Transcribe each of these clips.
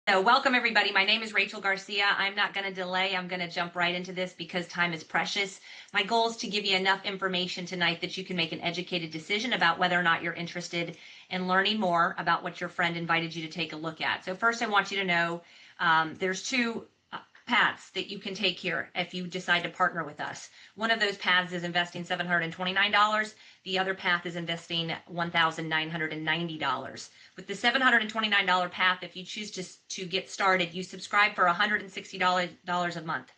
So welcome everybody. My name is Rachel Garcia. I'm not going to delay. I'm going to jump right into this because time is precious. My goal is to give you enough information tonight that you can make an educated decision about whether or not you're interested in learning more about what your friend invited you to take a look at. So first I want you to know there's two paths that you can take here if you decide to partner with us. One of those paths is investing $729. The other path is investing $1,990. With the $729 path, if you choose to get started, you subscribe for $160 a month.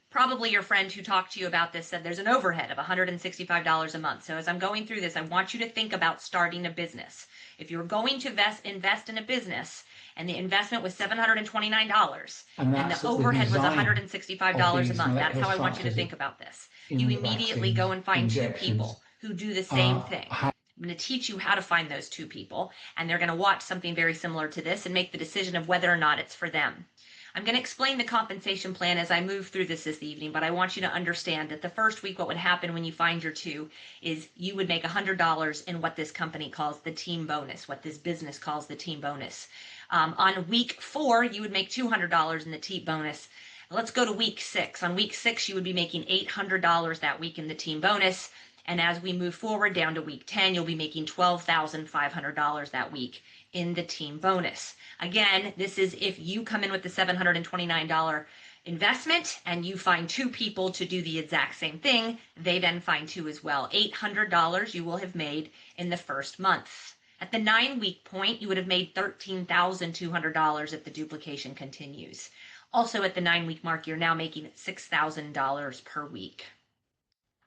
Probably your friend who talked to you about this said there's an overhead of $165 a month. So as I'm going through this, I want you to think about starting a business. If you're going to invest in a business and the investment was $729 and the overhead was $165 a month, that's how I want you to think about this. You immediately go and find two people who do the same thing. I'm going to teach you how to find those two people, and they're going to watch something very similar to this and make the decision of whether or not it's for them. I'm going to explain the compensation plan as I move through this evening, but I want you to understand that the first week what would happen when you find your two is you would make $100 in what this company calls the team bonus, what this business calls the team bonus. On week 4, you would make $200 in the team bonus. Let's go to week 6. On week 6, you would be making $800 that week in the team bonus. And as we move forward down to week 10, you'll be making $12,500 that week in the team bonus. Again, this is if you come in with the $729 investment and you find two people to do the exact same thing, they then find two as well. $800 you will have made in the first month. At the 9-week point, you would have made $13,200 if the duplication continues. Also at the 9-week mark, you're now making $6,000 per week.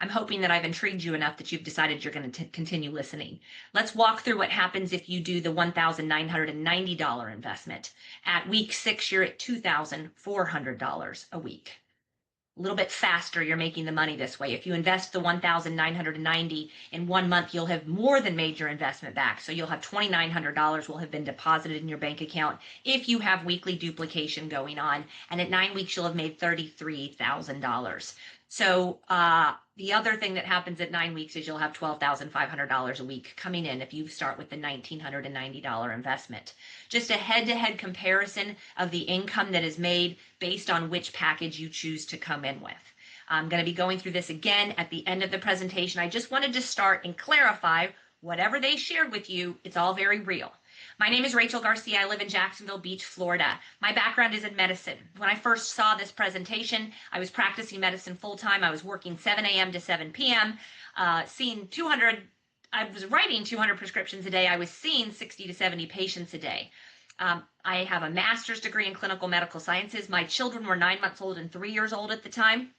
I'm hoping that I've intrigued you enough that you've decided you're going to continue listening. Let's walk through what happens if you do the $1,990 investment. At week 6, you're at $2,400 a week. A little bit faster, you're making the money this way. If you invest the $1,990 in 1 month, you'll have more than made your investment back. So you'll have $2,900 will have been deposited in your bank account if you have weekly duplication going on. And at 9 weeks, you'll have made $33,000. So the other thing that happens at 9 weeks is you'll have $12,500 a week coming in if you start with the $1,990 investment. Just a head-to-head comparison of the income that is made based on which package you choose to come in with. I'm going to be going through this again at the end of the presentation. I just wanted to start and clarify whatever they shared with you, it's all very real. My name is Rachel Garcia. I live in Jacksonville Beach, Florida. My background is in medicine. When I first saw this presentation, I was practicing medicine full-time. I was working 7 a.m. to 7 p.m., seeing 200, I was writing 200 prescriptions a day. I was seeing 60 to 70 patients a day. I have a master's degree in clinical medical sciences. My children were 9 months old and 3 years old at the time.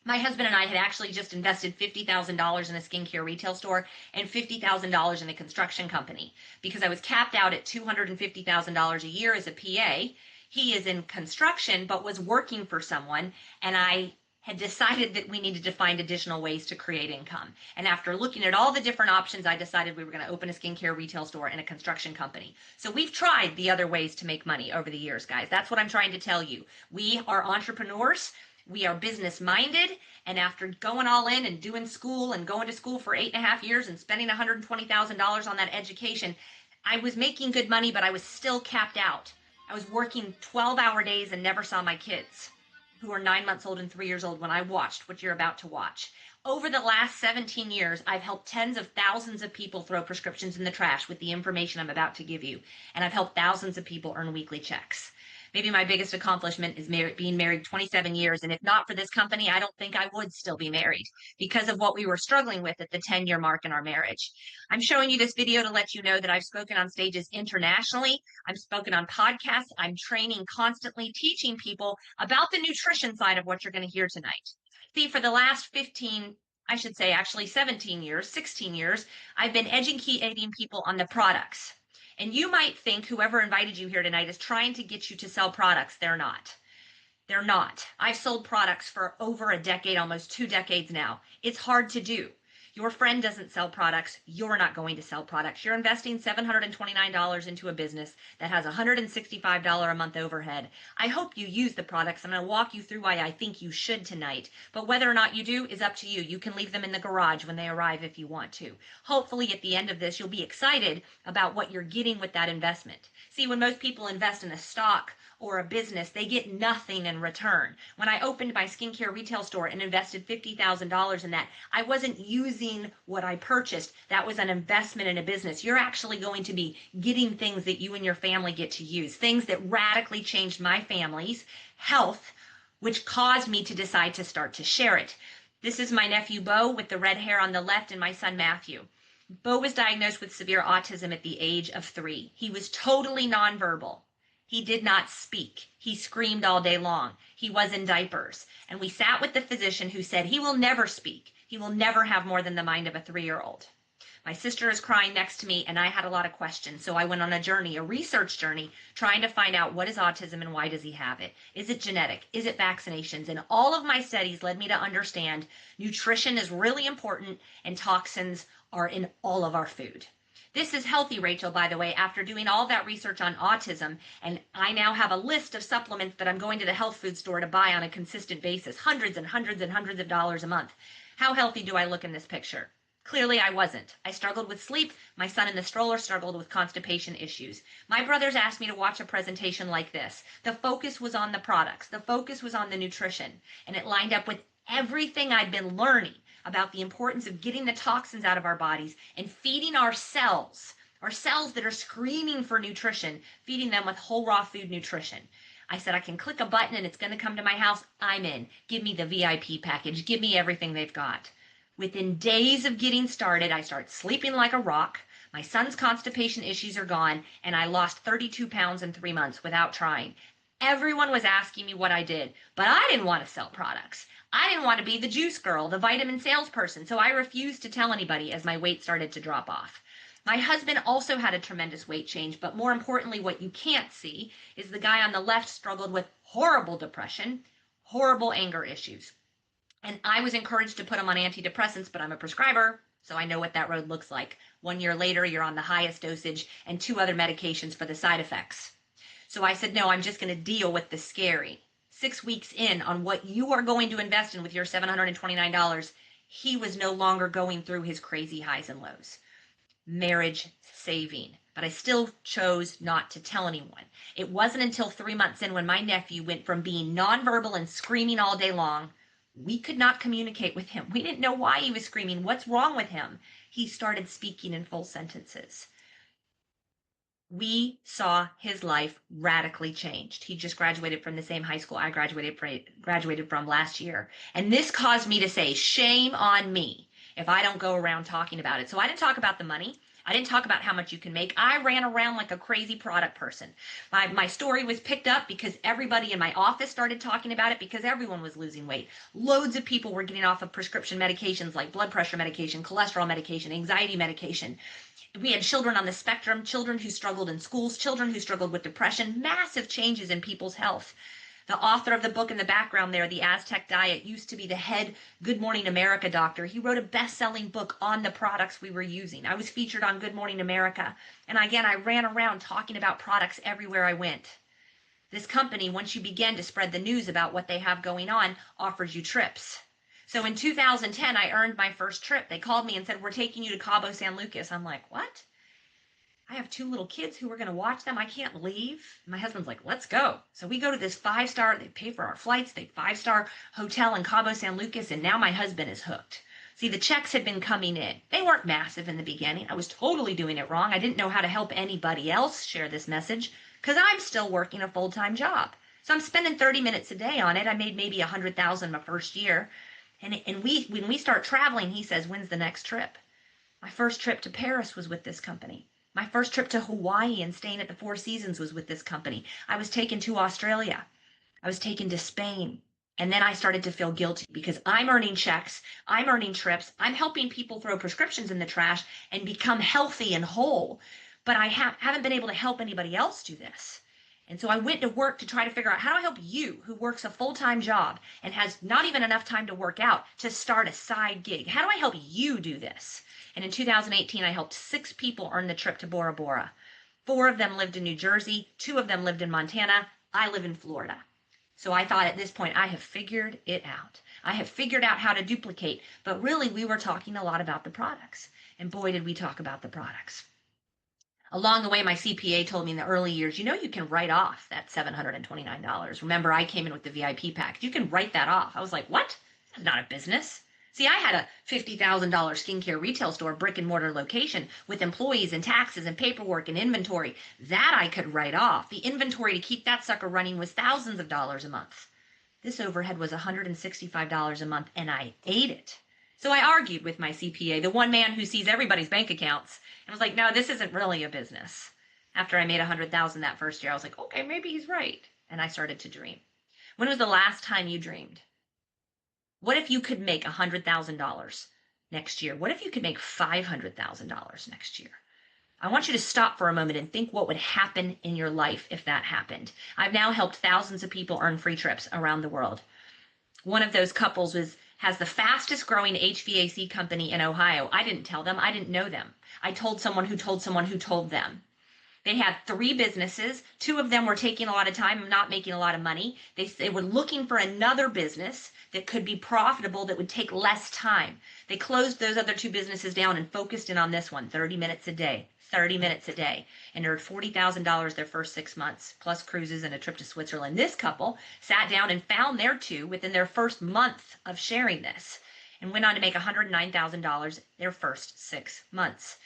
My husband and I had actually just invested $50,000 in a skincare retail store and $50,000 in a construction company because I was capped out at $250,000 a year as a PA. He is in construction but was working for someone, and I had decided that we needed to find additional ways to create income. And after looking at all the different options, I decided we were going to open a skincare retail store and a construction company. So we've tried the other ways to make money over the years, guys. That's what I'm trying to tell you. We are entrepreneurs. We are business minded, and after going all in and doing school and going to school for 8.5 years and spending $120,000 on that education, I was making good money, but I was still capped out. I was working 12-hour days and never saw my kids, who are 9 months old and 3 years old, when I watched what you're about to watch. Over the last 17 years, I've helped tens of thousands of people throw prescriptions in the trash with the information I'm about to give you, and I've helped thousands of people earn weekly checks. Maybe my biggest accomplishment is being married 27 years. And if not for this company, I don't think I would still be married because of what we were struggling with at the 10-year mark in our marriage. I'm showing you this video to let you know that I've spoken on stages internationally. I've spoken on podcasts. I'm training constantly, teaching people about the nutrition side of what you're going to hear tonight. See, for the last 15, I should say actually 17 years, 16 years, I've been educating people on the products. And you might think whoever invited you here tonight is trying to get you to sell products. They're not. They're not. I've sold products for over a decade, almost 2 decades now. It's hard to do. Your friend doesn't sell products. You're not going to sell products. You're investing $729 into a business that has $165 a month overhead. I hope you use the products. I'm going to walk you through why I think you should tonight. But whether or not you do is up to you. You can leave them in the garage when they arrive if you want to. Hopefully at the end of this, you'll be excited about what you're getting with that investment. See, when most people invest in a stock or a business, they get nothing in return. When I opened my skincare retail store and invested $50,000 in that, I wasn't using what I purchased. That was an investment in a business. You're actually going to be getting things that you and your family get to use, things that radically changed my family's health, which caused me to decide to start to share it. This is my nephew, Bo, with the red hair on the left, and my son, Matthew. Bo was diagnosed with severe autism at the age of 3. He was totally nonverbal. He did not speak. He screamed all day long. He was in diapers. And we sat with the physician who said he will never speak. He will never have more than the mind of a 3-year-old. My sister is crying next to me, and I had a lot of questions. So I went on a journey, a research journey, trying to find out what is autism and why does he have it? Is it genetic? Is it vaccinations? And all of my studies led me to understand nutrition is really important and toxins are in all of our food. This is healthy, Rachel, by the way, after doing all that research on autism, and I now have a list of supplements that I'm going to the health food store to buy on a consistent basis, hundreds and hundreds and hundreds of dollars a month. How healthy do I look in this picture? Clearly, I wasn't. I struggled with sleep. My son in the stroller struggled with constipation issues. My brothers asked me to watch a presentation like this. The focus was on the products. The focus was on the nutrition, and it lined up with everything I'd been learning about the importance of getting the toxins out of our bodies and feeding our cells that are screaming for nutrition, feeding them with whole raw food nutrition. I said, I can click a button and it's going to come to my house. I'm in. Give me the VIP package. Give me everything they've got. Within days of getting started, I start sleeping like a rock. My son's constipation issues are gone, and I lost 32 pounds in 3 months without trying. Everyone was asking me what I did, but I didn't want to sell products. I didn't want to be the juice girl, the vitamin salesperson, so I refused to tell anybody as my weight started to drop off. My husband also had a tremendous weight change, but more importantly, what you can't see is the guy on the left struggled with horrible depression, horrible anger issues. And I was encouraged to put him on antidepressants, but I'm a prescriber, so I know what that road looks like. 1 year later, you're on the highest dosage and 2 other medications for the side effects. So I said, no, I'm just going to deal with the scary. 6 weeks in on what you are going to invest in with your $729, he was no longer going through his crazy highs and lows. Marriage saving. But I still chose not to tell anyone. It wasn't until 3 months in when my nephew went from being nonverbal and screaming all day long. We could not communicate with him. We didn't know why he was screaming. What's wrong with him? He started speaking in full sentences. We saw his life radically changed. He just graduated from the same high school I graduated from last year. And this caused me to say, shame on me if I don't go around talking about it. So I didn't talk about the money. I didn't talk about how much you can make. I ran around like a crazy product person. My story was picked up because everybody in my office started talking about it because everyone was losing weight. Loads of people were getting off of prescription medications like blood pressure medication, cholesterol medication, anxiety medication. We had children on the spectrum, children who struggled in schools, children who struggled with depression, massive changes in people's health. The author of the book in the background there, The Aztec Diet, used to be the head Good Morning America doctor. He wrote a best-selling book on the products we were using. I was featured on Good Morning America. And again, I ran around talking about products everywhere I went. This company, once you begin to spread the news about what they have going on, offers you trips. So in 2010, I earned my first trip. They called me and said, we're taking you to Cabo San Lucas. I'm like, what? I have 2 little kids who are going to watch them. I can't leave. My husband's like, let's go. So we go to this 5-star, they pay for our flights, they 5-star hotel in Cabo San Lucas, and now my husband is hooked. See, the checks had been coming in. They weren't massive in the beginning. I was totally doing it wrong. I didn't know how to help anybody else share this message because I'm still working a full-time job. So I'm spending 30 minutes a day on it. I made maybe $100,000 my first year. And when we start traveling, he says, when's the next trip? My first trip to Paris was with this company. My first trip to Hawaii and staying at the Four Seasons was with this company. I was taken to Australia. I was taken to Spain. And then I started to feel guilty because I'm earning checks. I'm earning trips. I'm helping people throw prescriptions in the trash and become healthy and whole. But I haven't been able to help anybody else do this. And so I went to work to try to figure out, how do I help you who works a full-time job and has not even enough time to work out to start a side gig? How do I help you do this? And in 2018, I helped 6 people earn the trip to Bora Bora. 4 of them lived in New Jersey. 2 of them lived in Montana. I live in Florida. So I thought at this point, I have figured it out. I have figured out how to duplicate. But really, we were talking a lot about the products. And boy, did we talk about the products. Along the way, my CPA told me in the early years, you can write off that $729. Remember, I came in with the VIP package. You can write that off. I was like, what? That's not a business. See, I had a $50,000 skincare retail store, brick and mortar location with employees and taxes and paperwork and inventory. That I could write off. The inventory to keep that sucker running was thousands of dollars a month. This overhead was $165 a month, and I ate it. So I argued with my CPA, the one man who sees everybody's bank accounts, and was like, no, this isn't really a business. After I made $100,000 that first year, I was like, okay, maybe he's right. And I started to dream. When was the last time you dreamed? What if you could make $100,000 next year? What if you could make $500,000 next year? I want you to stop for a moment and think what would happen in your life if that happened. I've now helped thousands of people earn free trips around the world. One of those couples has the fastest growing HVAC company in Ohio. I didn't tell them. I didn't know them. I told someone who told someone who told them. They had 3 businesses. 2 of them were taking a lot of time and not making a lot of money. They were looking for another business that could be profitable, that would take less time. They closed those other 2 businesses down and focused in on this one, 30 minutes a day. 30 minutes a day, and earned $40,000 their first 6 months, plus cruises and a trip to Switzerland. This couple sat down and found their 2 within their first month of sharing this, and went on to make $109,000 their first 6 months.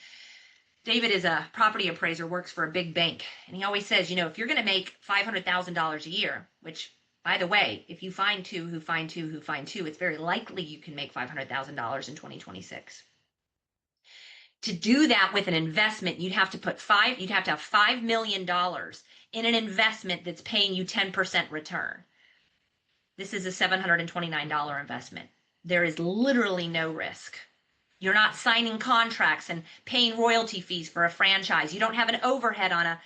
David is a property appraiser, works for a big bank, and he always says, if you're going to make $500,000 a year, which, by the way, if you find 2 who find 2 who find 2, it's very likely you can make $500,000 in 2026. To do that with an investment, you'd have to have $5 million in an investment that's paying you 10% return. This is a $729 investment. There is literally no risk. You're not signing contracts and paying royalty fees for a franchise. You don't have an overhead on a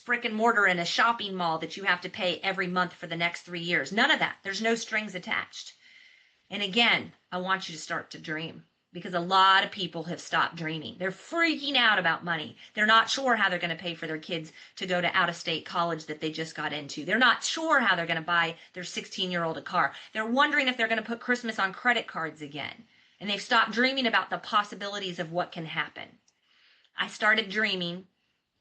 brick and mortar in a shopping mall that you have to pay every month for the next 3 years. None of that. There's no strings attached. And again, I want you to start to dream. Because a lot of people have stopped dreaming. They're freaking out about money. They're not sure how they're going to pay for their kids to go to out-of-state college that they just got into. They're not sure how they're going to buy their 16-year-old a car. They're wondering if they're going to put Christmas on credit cards again. And they've stopped dreaming about the possibilities of what can happen. I started dreaming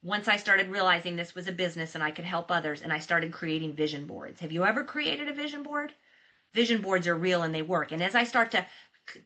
once I started realizing this was a business and I could help others, and I started creating vision boards. Have you ever created a vision board? Vision boards are real and they work. And as I start to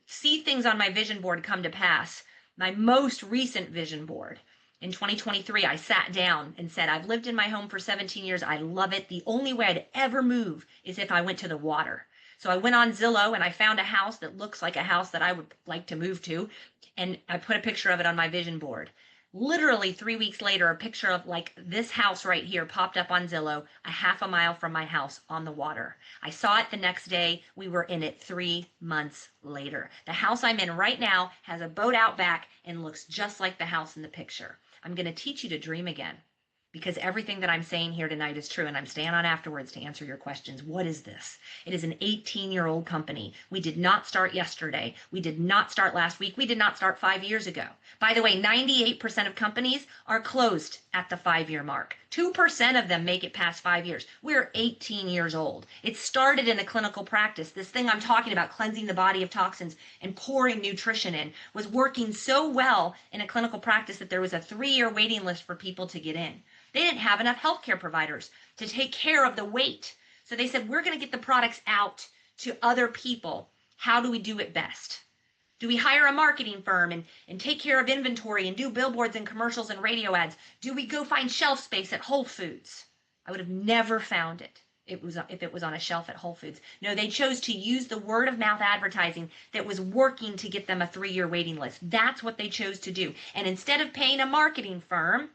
see things on my vision board come to pass, my most recent vision board in 2023, I sat down and said, I've lived in my home for 17 years. I love it. The only way I'd ever move is if I went to the water. So I went on Zillow and I found a house that looks like a house that I would like to move to. And I put a picture of it on my vision board. Literally 3 weeks later, a picture of like this house right here popped up on Zillow, a half a mile from my house on the water. I saw it the next day. We were in it 3 months later. The house I'm in right now has a boat out back and looks just like the house in the picture. I'm going to teach you to dream again, because everything that I'm saying here tonight is true, and I'm staying on afterwards to answer your questions. What is this? It is an 18-year-old company. We did not start yesterday. We did not start last week. We did not start 5 years ago. By the way, 98% of companies are closed at the 5-year mark. 2% of them make it past 5 years. We're 18 years old. It started in a clinical practice. This thing I'm talking about, cleansing the body of toxins and pouring nutrition in, was working so well in a clinical practice that there was a 3-year waiting list for people to get in. They didn't have enough healthcare providers to take care of the wait. So they said, we're going to get the products out to other people. How do we do it best? Do we hire a marketing firm and take care of inventory and do billboards and commercials and radio ads? Do we go find shelf space at Whole Foods? I would have never found it if it was on a shelf at Whole Foods. No, they chose to use the word of mouth advertising that was working to get them a 3-year waiting list. That's what they chose to do. And instead of paying a marketing firm,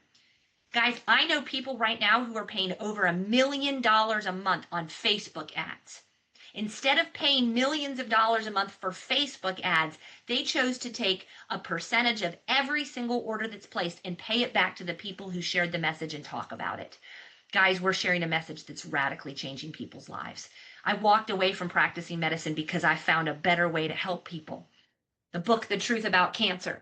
guys, I know people right now who are paying over $1 million a month on Facebook ads. Instead of paying millions of dollars a month for Facebook ads, they chose to take a percentage of every single order that's placed and pay it back to the people who shared the message and talk about it. Guys, we're sharing a message that's radically changing people's lives. I walked away from practicing medicine because I found a better way to help people. The book, The Truth About Cancer,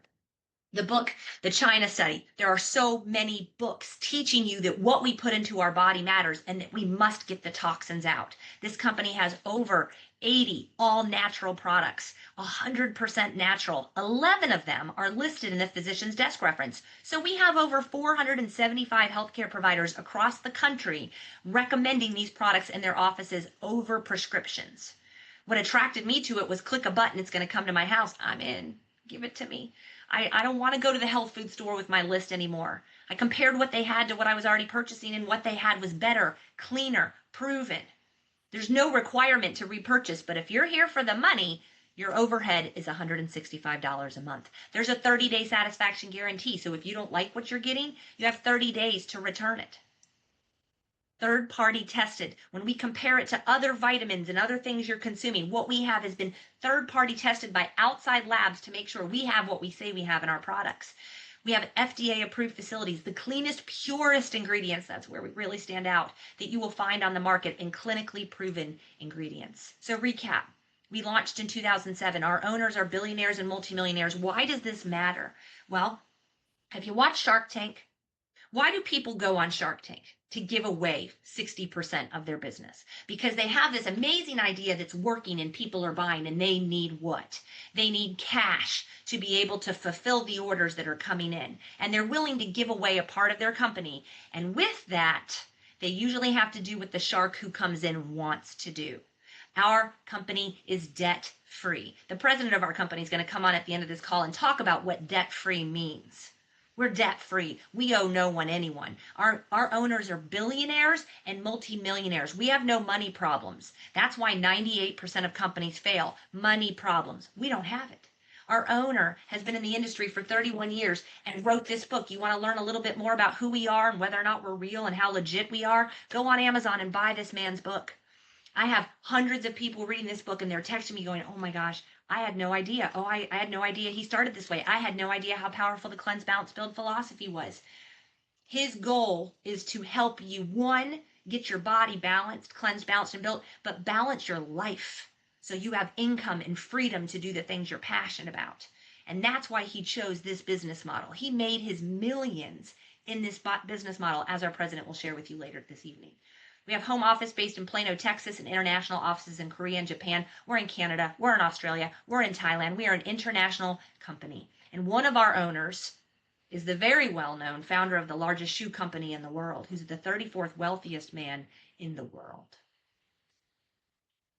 the book, The China Study. There are so many books teaching you that what we put into our body matters and that we must get the toxins out. This company has over 80 all natural products, 100% natural. 11 of them are listed in the physician's desk reference. So we have over 475 healthcare providers across the country recommending these products in their offices over prescriptions. What attracted me to it was click a button, it's going to come to my house. I'm in. Give it to me. I don't want to go to the health food store with my list anymore. I compared what they had to what I was already purchasing, and what they had was better, cleaner, proven. There's no requirement to repurchase, but if you're here for the money, your overhead is $165 a month. There's a 30-day satisfaction guarantee, so if you don't like what you're getting, you have 30 days to return it. Third-party tested. When we compare it to other vitamins and other things you're consuming, what we have has been third-party tested by outside labs to make sure we have what we say we have in our products. We have FDA-approved facilities, the cleanest, purest ingredients, that's where we really stand out, that you will find on the market, in clinically proven ingredients. So recap. We launched in 2007. Our owners are billionaires and multimillionaires. Why does this matter? Well, have you watched Shark Tank? Why do people go on Shark Tank? To give away 60% of their business, because they have this amazing idea that's working and people are buying, and they need what? They need cash to be able to fulfill the orders that are coming in, and they're willing to give away a part of their company. And with that, they usually have to do what the shark who comes in wants to do. Our company is debt free. The president of our company is going to come on at the end of this call and talk about what debt free means. We're debt free. We owe no one anyone. Our owners are billionaires and multimillionaires. We have no money problems. That's why 98% of companies fail. Money problems. We don't have it. Our owner has been in the industry for 31 years and wrote this book. You want to learn a little bit more about who we are and whether or not we're real and how legit we are? Go on Amazon and buy this man's book. I have hundreds of people reading this book, and they're texting me going, oh my gosh, I had no idea. Oh, I had no idea he started this way. I had no idea how powerful the cleanse, balance, build philosophy was. His goal is to help you, one, get your body balanced, cleansed, balanced, and built, but balance your life so you have income and freedom to do the things you're passionate about. And that's why he chose this business model. He made his millions in this business model, as our president will share with you later this evening. We have home office based in Plano, Texas, and international offices in Korea and Japan. We're in Canada. We're in Australia. We're in Thailand. We are an international company. And one of our owners is the very well-known founder of the largest shoe company in the world, who's the 34th wealthiest man in the world.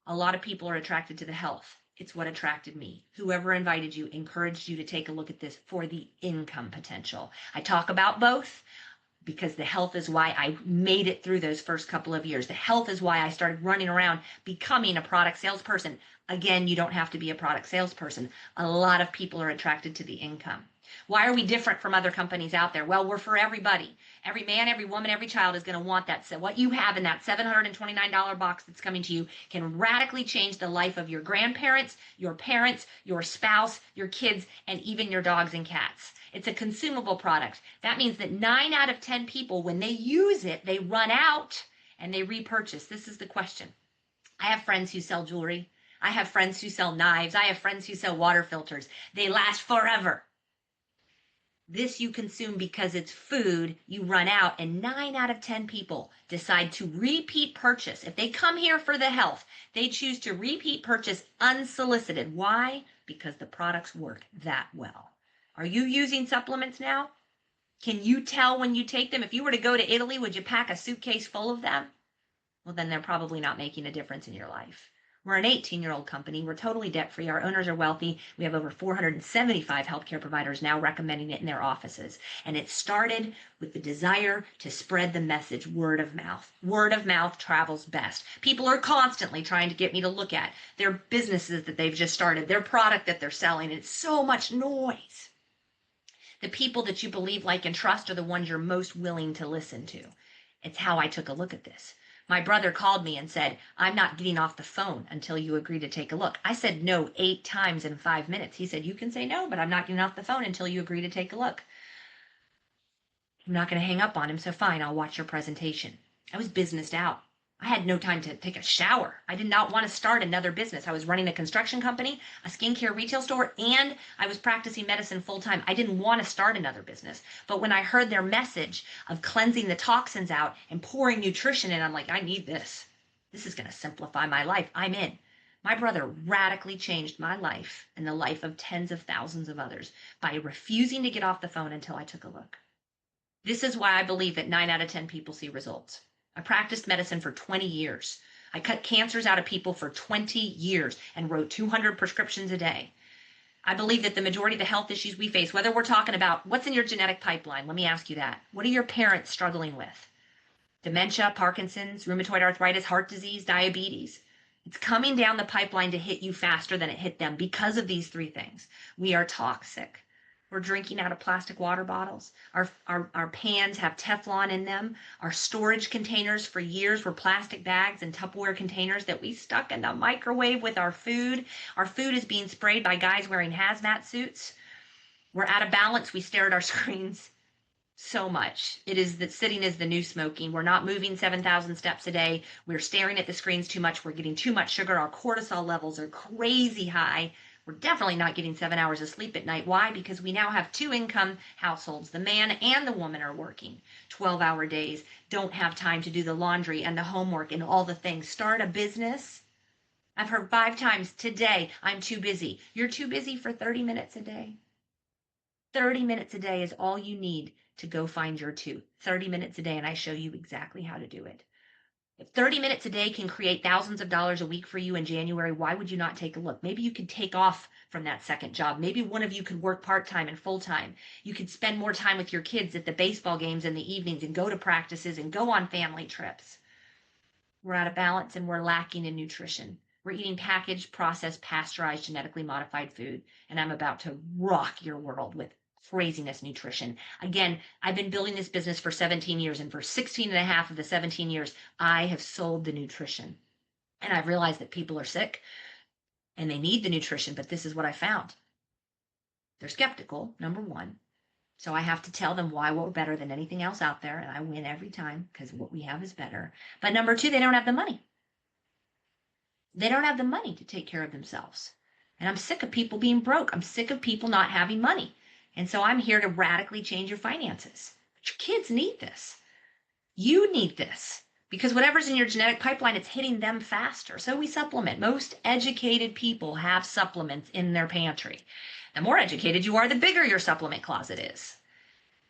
A lot of people are attracted to the health. It's what attracted me. Whoever invited you encouraged you to take a look at this for the income potential. I talk about both, because the health is why I made it through those first couple of years. The health is why I started running around becoming a product salesperson. Again, you don't have to be a product salesperson. A lot of people are attracted to the income. Why are we different from other companies out there? Well, we're for everybody. Every man, every woman, every child is going to want that. So what you have in that $729 box that's coming to you can radically change the life of your grandparents, your parents, your spouse, your kids, and even your dogs and cats. It's a consumable product. That means that 9 out of 10 people, when they use it, they run out and they repurchase. This is the question. I have friends who sell jewelry. I have friends who sell knives. I have friends who sell water filters. They last forever. This you consume because it's food, you run out, and 9 out of 10 people decide to repeat purchase. If they come here for the health, they choose to repeat purchase unsolicited. Why? Because the products work that well. Are you using supplements now? Can you tell when you take them? If you were to go to Italy, would you pack a suitcase full of them? Well, then they're probably not making a difference in your life. We're an 18-year-old company. We're totally debt-free. Our owners are wealthy. We have over 475 healthcare providers now recommending it in their offices. And it started with the desire to spread the message, word of mouth. Word of mouth travels best. People are constantly trying to get me to look at their businesses that they've just started, their product that they're selling. It's so much noise. The people that you believe, like, and trust are the ones you're most willing to listen to. It's how I took a look at this. My brother called me and said, I'm not getting off the phone until you agree to take a look. I said no 8 times in 5 minutes. He said, you can say no, but I'm not getting off the phone until you agree to take a look. I'm not going to hang up on him, so fine, I'll watch your presentation. I was businessed out. I had no time to take a shower. I did not want to start another business. I was running a construction company, a skincare retail store, and I was practicing medicine full time. I didn't want to start another business. But when I heard their message of cleansing the toxins out and pouring nutrition in, I'm like, I need this. This is going to simplify my life. I'm in. My brother radically changed my life and the life of tens of thousands of others by refusing to get off the phone until I took a look. This is why I believe that 9 out of 10 people see results. I practiced medicine for 20 years. I cut cancers out of people for 20 years and wrote 200 prescriptions a day. I believe that the majority of the health issues we face, whether we're talking about what's in your genetic pipeline, let me ask you that. What are your parents struggling with? Dementia, Parkinson's, rheumatoid arthritis, heart disease, diabetes. It's coming down the pipeline to hit you faster than it hit them because of these three things. We are toxic. We're drinking out of plastic water bottles. Our pans have Teflon in them. Our storage containers for years were plastic bags and Tupperware containers that we stuck in the microwave with our food. Our food is being sprayed by guys wearing hazmat suits. We're out of balance. We stare at our screens so much. It is that sitting is the new smoking. We're not moving 7,000 steps a day. We're staring at the screens too much. We're getting too much sugar. Our cortisol levels are crazy high. We're definitely not getting 7 hours of sleep at night. Why? Because we now have two income households. The man and the woman are working 12-hour days, don't have time to do the laundry and the homework and all the things. Start a business. I've heard 5 times today, I'm too busy. You're too busy for 30 minutes a day. 30 minutes a day is all you need to go find your two. 30 minutes a day, and I show you exactly how to do it. If 30 minutes a day can create thousands of dollars a week for you in January, why would you not take a look? Maybe you could take off from that second job. Maybe one of you could work part-time and full-time. You could spend more time with your kids at the baseball games in the evenings and go to practices and go on family trips. We're out of balance and we're lacking in nutrition. We're eating packaged, processed, pasteurized, genetically modified food, and I'm about to rock your world with craziness nutrition. Again, I've been building this business for 17 years, and for 16 and a half of the 17 years, I have sold the nutrition. And I've realized that people are sick and they need the nutrition, but this is what I found. They're skeptical, number one. So I have to tell them why we're better than anything else out there, and I win every time because what we have is better. But number two, they don't have the money. They don't have the money to take care of themselves. And I'm sick of people being broke. I'm sick of people not having money. And so I'm here to radically change your finances. But your kids need this. You need this because whatever's in your genetic pipeline, it's hitting them faster. So we supplement. Most educated people have supplements in their pantry. The more educated you are, the bigger your supplement closet is.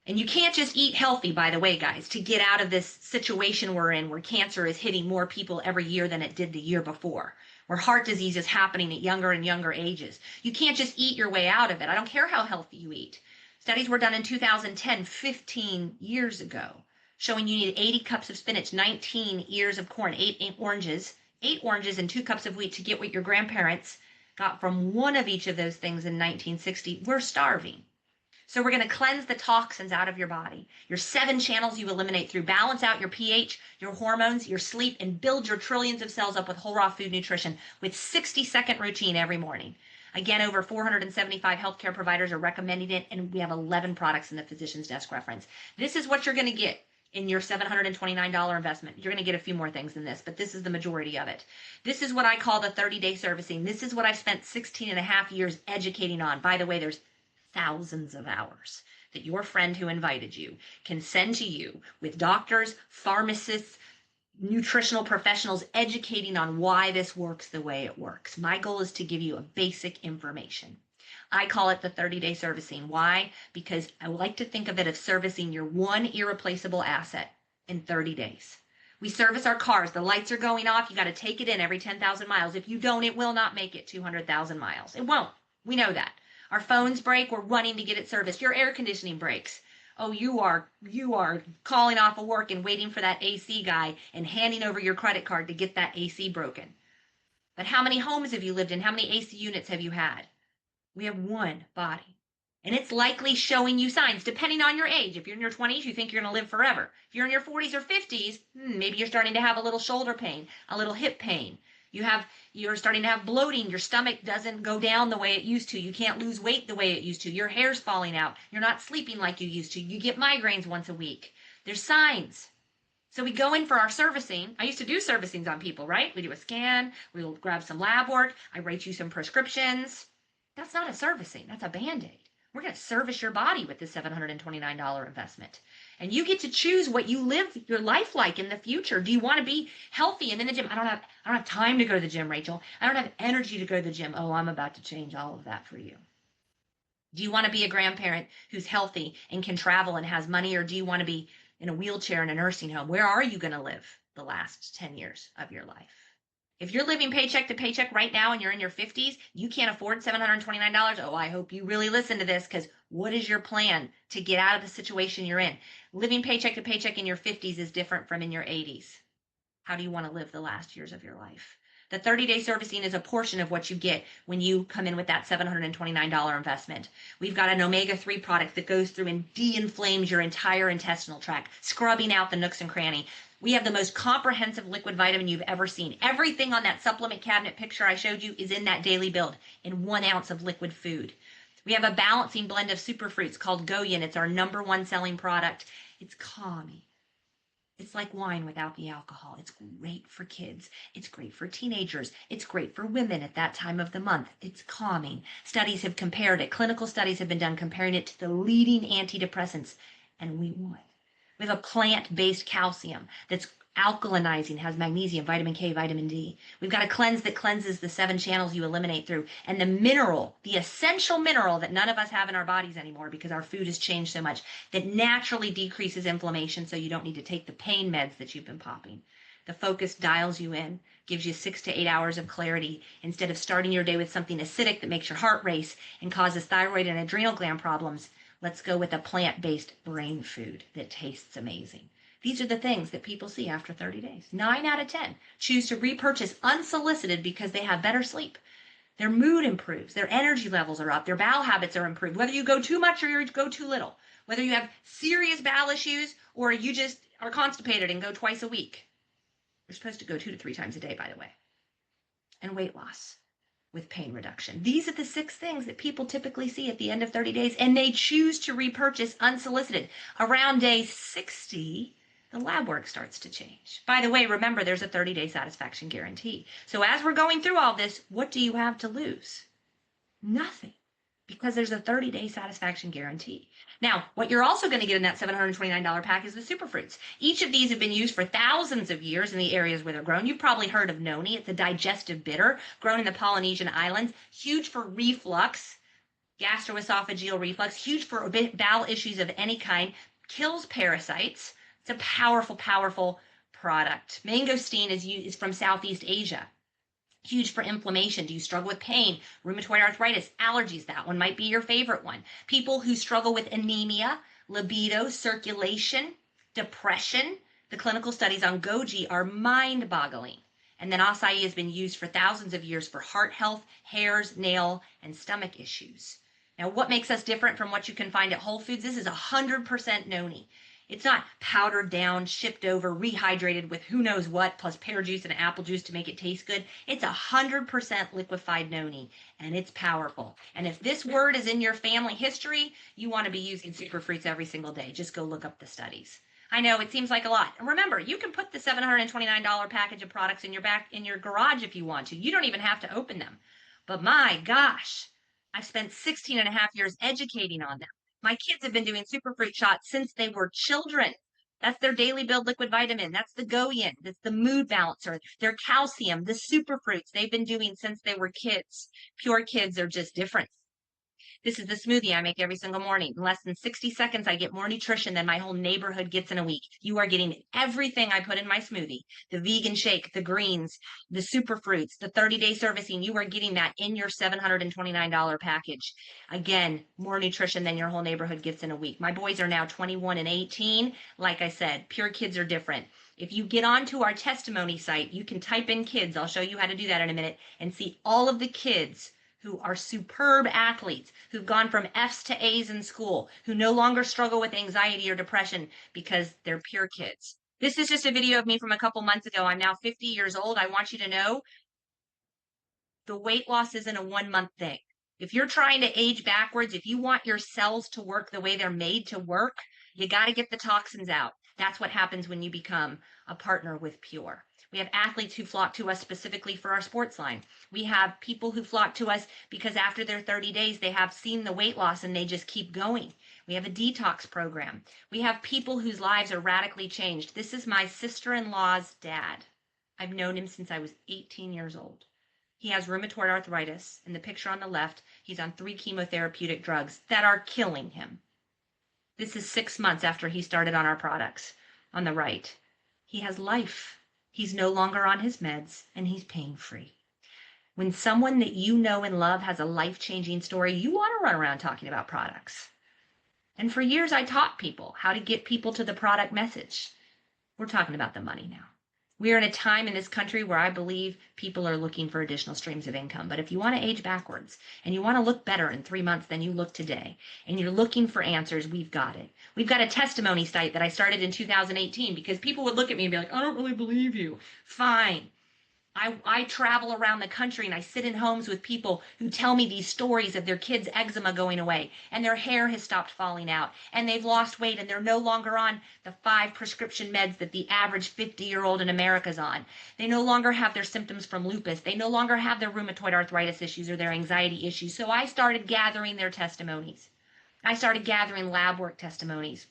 And you can't just eat healthy, by the way, guys, to get out of this situation we're in where cancer is hitting more people every year than it did the year before, where heart disease is happening at younger and younger ages. You can't just eat your way out of it. I don't care how healthy you eat. Studies were done in 2010, 15 years ago, showing you need 80 cups of spinach, 19 ears of corn, 8 oranges, 8 oranges, and 2 cups of wheat to get what your grandparents got from one of each of those things in 1960. We're starving. So we're going to cleanse the toxins out of your body. Your 7 channels you eliminate through balance out your pH, your hormones, your sleep, and build your trillions of cells up with whole raw food nutrition with 60-second routine every morning. Again, over 475 healthcare providers are recommending it, and we have 11 products in the physician's desk reference. This is what you're going to get in your $729 investment. You're going to get a few more things than this, but this is the majority of it. This is what I call the 30-day servicing. This is what I've spent 16 and a half years educating on. By the way, there's thousands of hours that your friend who invited you can send to you with doctors, pharmacists, nutritional professionals educating on why this works the way it works. My goal is to give you a basic information. I call it the 30-day servicing. Why? Because I like to think of it as servicing your one irreplaceable asset in 30 days. We service our cars. The lights are going off. You got to take it in every 10,000 miles. If you don't, it will not make it 200,000 miles. It won't. We know that. Our phones break, we're running to get it serviced. Your air conditioning breaks. Oh, you are calling off of work and waiting for that AC guy and handing over your credit card to get that AC broken. But how many homes have you lived in? How many AC units have you had? We have one body. And it's likely showing you signs, depending on your age. If you're in your 20s, you think you're going to live forever. If you're in your 40s or 50s, maybe you're starting to have a little shoulder pain, a little hip pain. You're starting to have bloating. Your stomach doesn't go down the way it used to. You can't lose weight the way it used to. Your hair's falling out. You're not sleeping like you used to. You get migraines once a week. There's signs. So we go in for our servicing. I used to do servicings on people, right? We do a scan, we'll grab some lab work, I write you some prescriptions. That's not a servicing, that's a band-aid. We're going to service your body with this $729 investment. And you get to choose what you live your life like in the future. Do you want to be healthy and in the gym? I don't have time to go to the gym, Rachel. I don't have energy to go to the gym. Oh, I'm about to change all of that for you. Do you want to be a grandparent who's healthy and can travel and has money, or do you want to be in a wheelchair in a nursing home? Where are you going to live the last 10 years of your life? If you're living paycheck to paycheck right now and you're in your 50s, you can't afford $729. Oh, I hope you really listen to this, because what is your plan to get out of the situation you're in? Living paycheck to paycheck in your 50s is different from in your 80s. How do you want to live the last years of your life? The 30-day servicing is a portion of what you get when you come in with that $729 investment. We've got an omega-3 product that goes through and de-inflames your entire intestinal tract, scrubbing out the nooks and cranny. We have the most comprehensive liquid vitamin you've ever seen. Everything on that supplement cabinet picture I showed you is in that daily build in 1 ounce of liquid food. We have a balancing blend of superfruits called Goyin. It's our #1 selling product. It's calming. It's like wine without the alcohol. It's great for kids. It's great for teenagers. It's great for women at that time of the month. It's calming. Studies have compared it. Clinical studies have been done comparing it to the leading antidepressants, and we won. We have a plant-based calcium that's alkalinizing, has magnesium, vitamin K, vitamin D. We've got a cleanse that cleanses the 7 channels you eliminate through. And the mineral, the essential mineral that none of us have in our bodies anymore because our food has changed so much, that naturally decreases inflammation so you don't need to take the pain meds that you've been popping. The focus dials you in, gives you 6 to 8 hours of clarity instead of starting your day with something acidic that makes your heart race and causes thyroid and adrenal gland problems. Let's go with a plant-based brain food that tastes amazing. These are the things that people see after 30 days. 9 out of 10 choose to repurchase unsolicited because they have better sleep. Their mood improves. Their energy levels are up. Their bowel habits are improved. Whether you go too much or you go too little. Whether you have serious bowel issues or you just are constipated and go twice a week. You're supposed to go 2 to 3 times a day, by the way. And weight loss with pain reduction. These are the 6 things that people typically see at the end of 30 days, and they choose to repurchase unsolicited. Around day 60, the lab work starts to change. By the way, remember, there's a 30-day satisfaction guarantee. So as we're going through all this, what do you have to lose? Nothing, because there's a 30-day satisfaction guarantee. Now, what you're also going to get in that $729 pack is the superfruits. Each of these have been used for thousands of years in the areas where they're grown. You've probably heard of noni. It's a digestive bitter grown in the Polynesian islands, huge for reflux, gastroesophageal reflux, huge for bowel issues of any kind, kills parasites. It's a powerful, powerful product. Mangosteen is from Southeast Asia. Huge for inflammation. Do you struggle with pain, rheumatoid arthritis, allergies? That one might be your favorite one. People who struggle with anemia, libido, circulation, depression. The clinical studies on goji are mind-boggling. And then acai has been used for thousands of years for heart health, hairs, nail, and stomach issues. Now, what makes us different from what you can find at Whole Foods? This is 100% noni. It's not powdered down, shipped over, rehydrated with who knows what, plus pear juice and apple juice to make it taste good. It's 100% liquefied noni, and it's powerful. And if this word is in your family history, you want to be using superfruits every single day. Just go look up the studies. I know it seems like a lot. And remember, you can put the $729 package of products in your garage if you want to. You don't even have to open them. But my gosh, I've spent 16 and a half years educating on them. My kids have been doing superfruit shots since they were children. That's their daily build liquid vitamin. That's the Goyin. That's the mood balancer. Their calcium, the superfruits they've been doing since they were kids. Pure kids are just different. This is the smoothie I make every single morning. In less than 60 seconds, I get more nutrition than my whole neighborhood gets in a week. You are getting everything I put in my smoothie. The vegan shake, the greens, the superfruits, the 30-day servicing. You are getting that in your $729 package. Again, more nutrition than your whole neighborhood gets in a week. My boys are now 21 and 18. Like I said, pure kids are different. If you get onto our testimony site, you can type in kids. I'll show you how to do that in a minute and see all of the kids who are superb athletes, who've gone from F's to A's in school, who no longer struggle with anxiety or depression because they're pure kids. This is just a video of me from a couple months ago. I'm now 50 years old. I want you to know the weight loss isn't a 1-month thing. If you're trying to age backwards, if you want your cells to work the way they're made to work, you got to get the toxins out. That's what happens when you become a partner with Pure. We have athletes who flock to us specifically for our sports line. We have people who flock to us because after their 30 days, they have seen the weight loss and they just keep going. We have a detox program. We have people whose lives are radically changed. This is my sister-in-law's dad. I've known him since I was 18 years old. He has rheumatoid arthritis. In the picture on the left, he's on 3 chemotherapeutic drugs that are killing him. This is 6 months after he started on our products. On the right, he has life. He's no longer on his meds, and he's pain-free. When someone that you know and love has a life-changing story, you want to run around talking about products. And for years, I taught people how to get people to the product message. We're talking about the money now. We are in a time in this country where I believe people are looking for additional streams of income. But if you want to age backwards and you want to look better in 3 months than you look today, and you're looking for answers, we've got it. We've got a testimony site that I started in 2018 because people would look at me and be like, I don't really believe you. Fine. I travel around the country and I sit in homes with people who tell me these stories of their kids' eczema going away and their hair has stopped falling out and they've lost weight and they're no longer on the 5 prescription meds that the average 50-year-old in America is on. They no longer have their symptoms from lupus. They no longer have their rheumatoid arthritis issues or their anxiety issues. So I started gathering their testimonies. I started gathering lab work testimonies.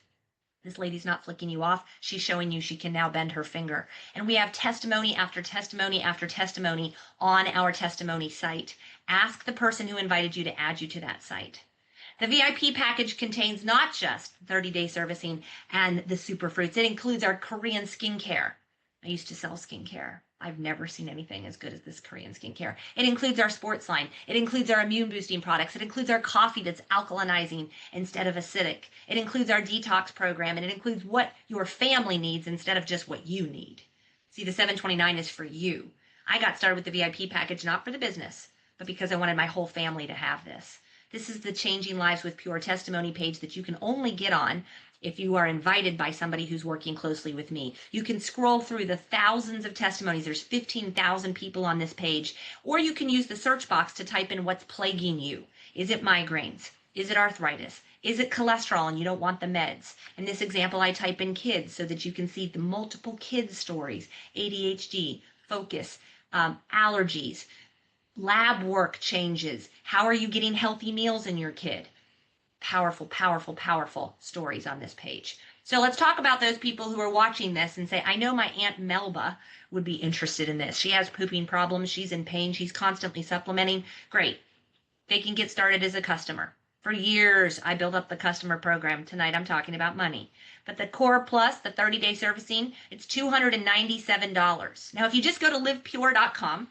This lady's not flicking you off. She's showing you she can now bend her finger. And we have testimony after testimony after testimony on our testimony site. Ask the person who invited you to add you to that site. The VIP package contains not just 30-day servicing and the superfruits. It includes our Korean skincare. I used to sell skincare. I've never seen anything as good as this Korean skincare. It includes our sports line. It includes our immune boosting products. It includes our coffee that's alkalinizing instead of acidic. It includes our detox program, and it includes what your family needs instead of just what you need. See, the $729 is for you. I got started with the VIP package not for the business, but because I wanted my whole family to have this. This is the Changing Lives with Pure testimony page that you can only get on if you are invited by somebody who's working closely with me. You can scroll through the thousands of testimonies. There's 15,000 people on this page. Or you can use the search box to type in what's plaguing you. Is it migraines? Is it arthritis? Is it cholesterol and you don't want the meds? In this example, I type in kids so that you can see the multiple kids stories, ADHD, focus, allergies, lab work changes. How are you getting healthy meals in your kid? Powerful, powerful, powerful stories on this page. So let's talk about those people who are watching this and say, I know my Aunt Melba would be interested in this. She has pooping problems. She's in pain. She's constantly supplementing. Great. They can get started as a customer. For years, I built up the customer program. Tonight, I'm talking about money. But the Core Plus, the 30-day servicing, it's $297. Now, if you just go to livepure.com,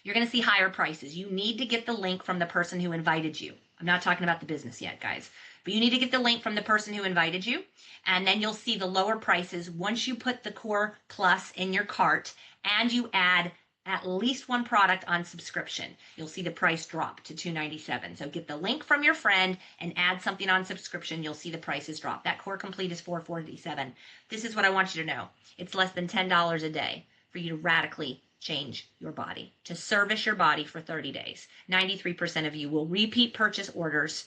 you're going to see higher prices. You need to get the link from the person who invited you. I'm not talking about the business yet, guys. But you need to get the link from the person who invited you, and then you'll see the lower prices once you put the Core Plus in your cart and you add at least one product on subscription. You'll see the price drop to $297. So get the link from your friend and add something on subscription. You'll see the prices drop. That Core Complete is $447. This is what I want you to know. It's less than $10 a day for you to radically change your body, to service your body for 30 days. 93% of you will repeat purchase orders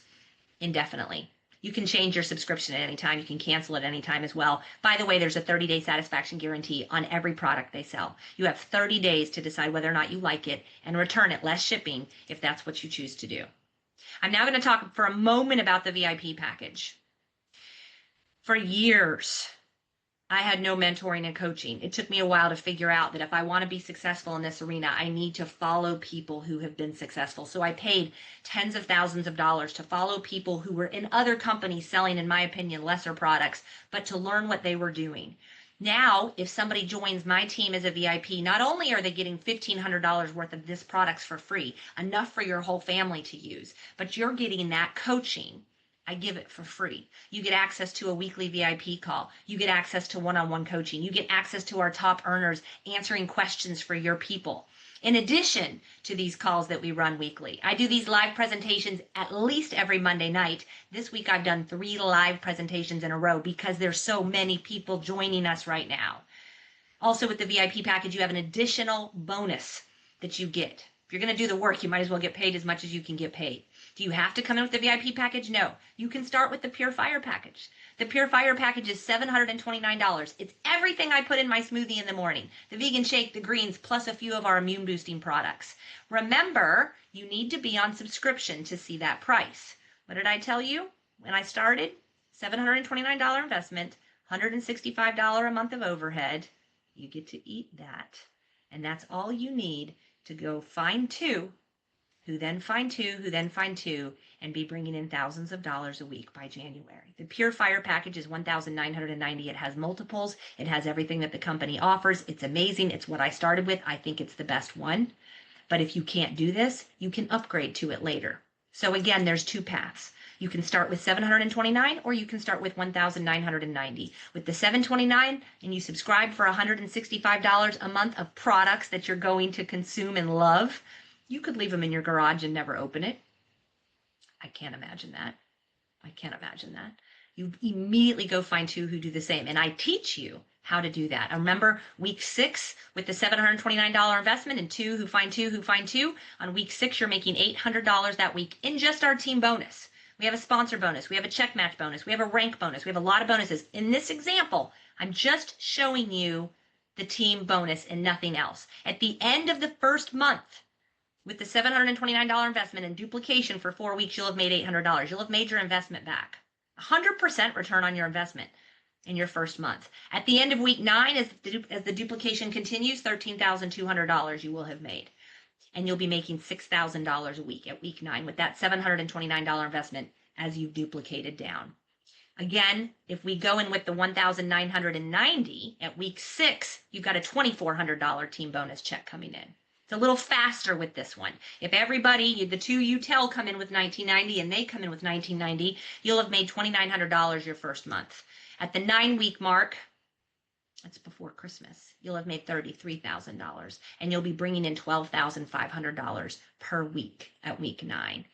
indefinitely. You can change your subscription at any time. You can cancel at any time as well. By the way, there's a 30-day satisfaction guarantee on every product they sell. You have 30 days to decide whether or not you like it and return it, less shipping, if that's what you choose to do. I'm now going to talk for a moment about the VIP package. For years, I had no mentoring and coaching. It took me a while to figure out that if I want to be successful in this arena, I need to follow people who have been successful. So I paid tens of thousands of dollars to follow people who were in other companies selling, in my opinion, lesser products, but to learn what they were doing. Now, if somebody joins my team as a VIP, not only are they getting $1,500 worth of this products for free, enough for your whole family to use, but you're getting that coaching. I give it for free. You get access to a weekly VIP call. You get access to one-on-one coaching. You get access to our top earners answering questions for your people. In addition to these calls that we run weekly, I do these live presentations at least every Monday night. This week I've done 3 live presentations in a row because there's so many people joining us right now. Also with the VIP package, you have an additional bonus that you get. If you're going to do the work, you might as well get paid as much as you can get paid. Do you have to come in with the VIP package? No. You can start with the Pure Fire package. The Pure Fire package is $729. It's everything I put in my smoothie in the morning. The vegan shake, the greens, plus a few of our immune boosting products. Remember, you need to be on subscription to see that price. What did I tell you when I started? $729 investment, $165 a month of overhead. You get to eat that. And that's all you need to go find two, who then find two, who then find two, and be bringing in thousands of dollars a week by January. The Pure Fire package is $1,990. It has multiples. It has everything that the company offers. It's amazing. It's what I started with. I think it's the best one. But if you can't do this, you can upgrade to it later. So again, there's two paths. You can start with $729 or you can start with $1,990. With the $729 and you subscribe for $165 a month of products that you're going to consume and love, you could leave them in your garage and never open it. I can't imagine that. I can't imagine that. You immediately go find two who do the same. And I teach you how to do that. I remember week 6 with the $729 investment and two who find two who find two. On week 6, you're making $800 that week in just our team bonus. We have a sponsor bonus. We have a check match bonus. We have a rank bonus. We have a lot of bonuses. In this example, I'm just showing you the team bonus and nothing else. At the end of the first month, with the $729 investment and duplication for 4 weeks, you'll have made $800. You'll have made your investment back. 100% return on your investment in your first month. At the end of week 9, as the duplication continues, $13,200 you will have made. And you'll be making $6,000 a week at week 9 with that $729 investment as you've duplicated down. Again, if we go in with the $1,990 at week 6, you've got a $2,400 team bonus check coming in. It's a little faster with this one. If everybody, the two you tell come in with $1,990 and they come in with $1,990, you'll have made $2,900 your first month. At the 9-week mark, that's before Christmas, you'll have made $33,000 and you'll be bringing in $12,500 per week at week 9.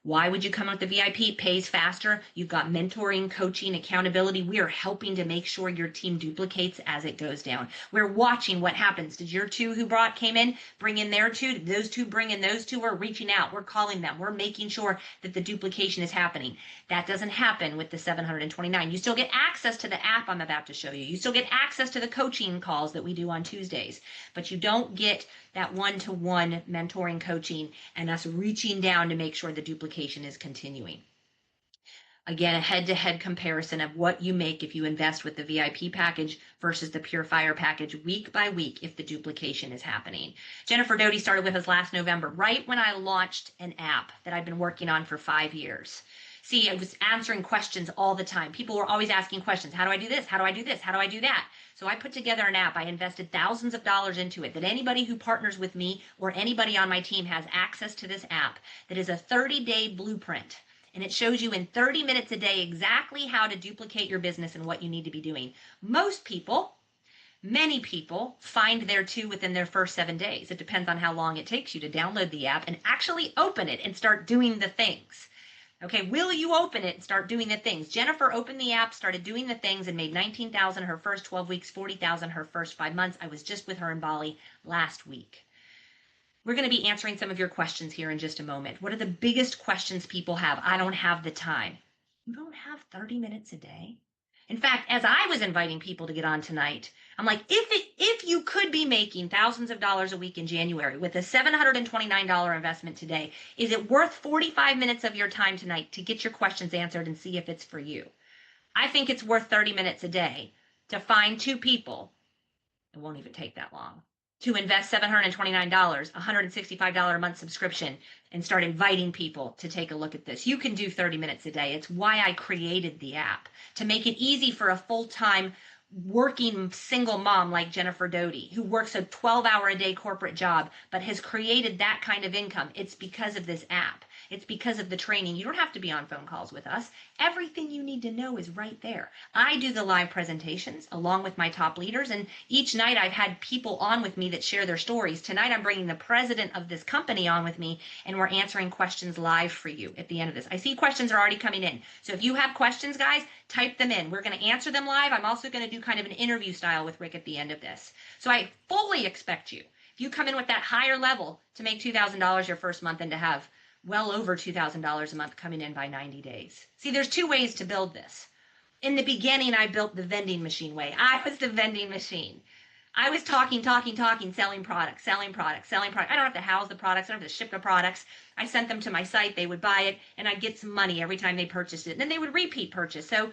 Why would you come with the VIP? It pays faster. You've got mentoring, coaching, accountability. We are helping to make sure your team duplicates as it goes down. We're watching what happens. Did your two who came in bring in their two? Did those two bring in those two? We're reaching out. We're calling them. We're making sure that the duplication is happening. That doesn't happen with the 729. You still get access to the app I'm about to show you. You still get access to the coaching calls that we do on Tuesdays, but you don't get that one-to-one mentoring, coaching, and us reaching down to make sure the duplication is continuing. Again, a head-to-head comparison of what you make if you invest with the VIP package versus the Pure Fire package week by week if the duplication is happening. Jennifer Doty started with us last November, right when I launched an app that I've been working on for 5 years. See, I was answering questions all the time. People were always asking questions. How do I do this? How do I do this? How do I do that? So I put together an app. I invested thousands of dollars into it that anybody who partners with me or anybody on my team has access to this app that is a 30-day blueprint. And it shows you in 30 minutes a day exactly how to duplicate your business and what you need to be doing. Most people, many people, find their two within their first 7 days. It depends on how long it takes you to download the app and actually open it and start doing the things. Okay, will you open it and start doing the things? Jennifer opened the app, started doing the things, and made $19,000 her first 12 weeks, $40,000 her first 5 months. I was just with her in Bali last week. We're going to be answering some of your questions here in just a moment. What are the biggest questions people have? I don't have the time. You don't have 30 minutes a day? In fact, as I was inviting people to get on tonight, I'm like, if you could be making thousands of dollars a week in January with a $729 investment today, is it worth 45 minutes of your time tonight to get your questions answered and see if it's for you? I think it's worth 30 minutes a day to find two people. It won't even take that long to invest $729, $165 a month subscription, and start inviting people to take a look at this. You can do 30 minutes a day. It's why I created the app, to make it easy for a full-time working single mom like Jennifer Doty, who works a 12-hour-a-day corporate job, but has created that kind of income. It's because of this app. It's because of the training. You don't have to be on phone calls with us. Everything you need to know is right there. I do the live presentations along with my top leaders, and each night I've had people on with me that share their stories. Tonight I'm bringing the president of this company on with me, and we're answering questions live for you at the end of this. I see questions are already coming in. So if you have questions, guys, type them in. We're going to answer them live. I'm also going to do kind of an interview style with Rick at the end of this. So I fully expect you, if you come in with that higher level, to make $2,000 your first month and to have well over $2,000 a month coming in by 90 days. See, there's two ways to build this. In the beginning, I built the vending machine way. I was the vending machine. I was talking, selling products, selling products, selling products. I don't have to house the products. I don't have to ship the products. I sent them to my site. They would buy it, and I'd get some money every time they purchased it. And then they would repeat purchase. So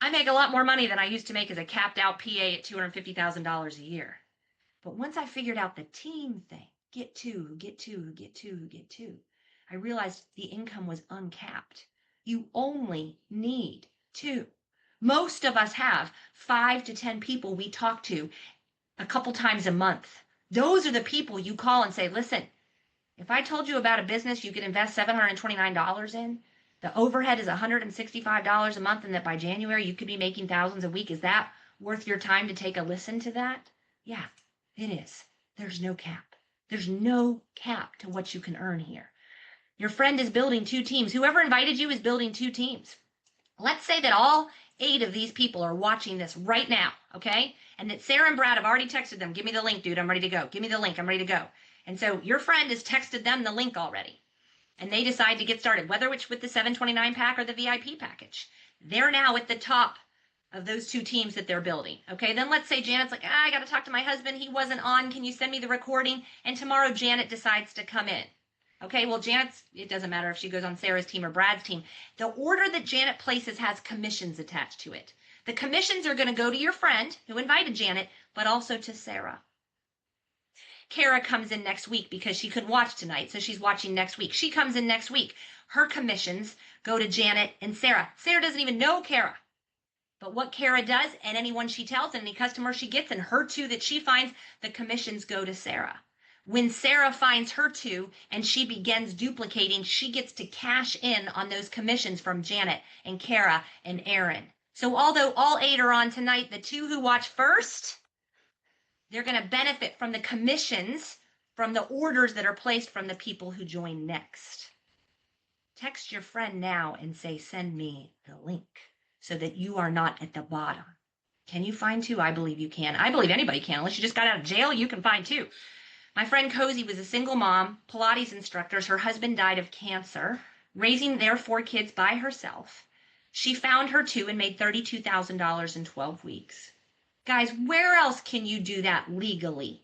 I make a lot more money than I used to make as a capped out PA at $250,000 a year. But once I figured out the team thing, get two, I realized the income was uncapped. You only need two. Most of us have 5 to 10 people we talk to a couple times a month. Those are the people you call and say, listen, if I told you about a business you could invest $729 in, the overhead is $165 a month, and that by January you could be making thousands a week, is that worth your time to take a listen to that? Yeah, it is. There's no cap. There's no cap to what you can earn here. Your friend is building 2 teams. Whoever invited you is building 2 teams. Let's say that all 8 of these people are watching this right now, okay? And that Sarah and Brad have already texted them, give me the link, dude, I'm ready to go. Give me the link, I'm ready to go. And so your friend has texted them the link already. And they decide to get started, whether it's with the $729 pack or the VIP package. They're now at the top of those 2 teams that they're building. Okay, then let's say Janet's like, I got to talk to my husband. He wasn't on. Can you send me the recording? And tomorrow Janet decides to come in. Okay, well, it doesn't matter if she goes on Sarah's team or Brad's team. The order that Janet places has commissions attached to it. The commissions are going to go to your friend who invited Janet, but also to Sarah. Kara comes in next week because she couldn't watch tonight, so she's watching next week. She comes in next week. Her commissions go to Janet and Sarah. Sarah doesn't even know Kara. But what Kara does, and anyone she tells, and any customer she gets, and her 2 that she finds, the commissions go to Sarah. When Sarah finds her 2 and she begins duplicating, she gets to cash in on those commissions from Janet and Kara and Aaron. So although all 8 are on tonight, the 2 who watch first, they're going to benefit from the commissions from the orders that are placed from the people who join next. Text your friend now and say, send me the link, so that you are not at the bottom. Can you find 2? I believe you can. I believe anybody can. Unless you just got out of jail, you can find 2. My friend Cozy was a single mom, Pilates instructor. Her husband died of cancer, raising their 4 kids by herself. She found her 2 and made $32,000 in 12 weeks. Guys, where else can you do that legally?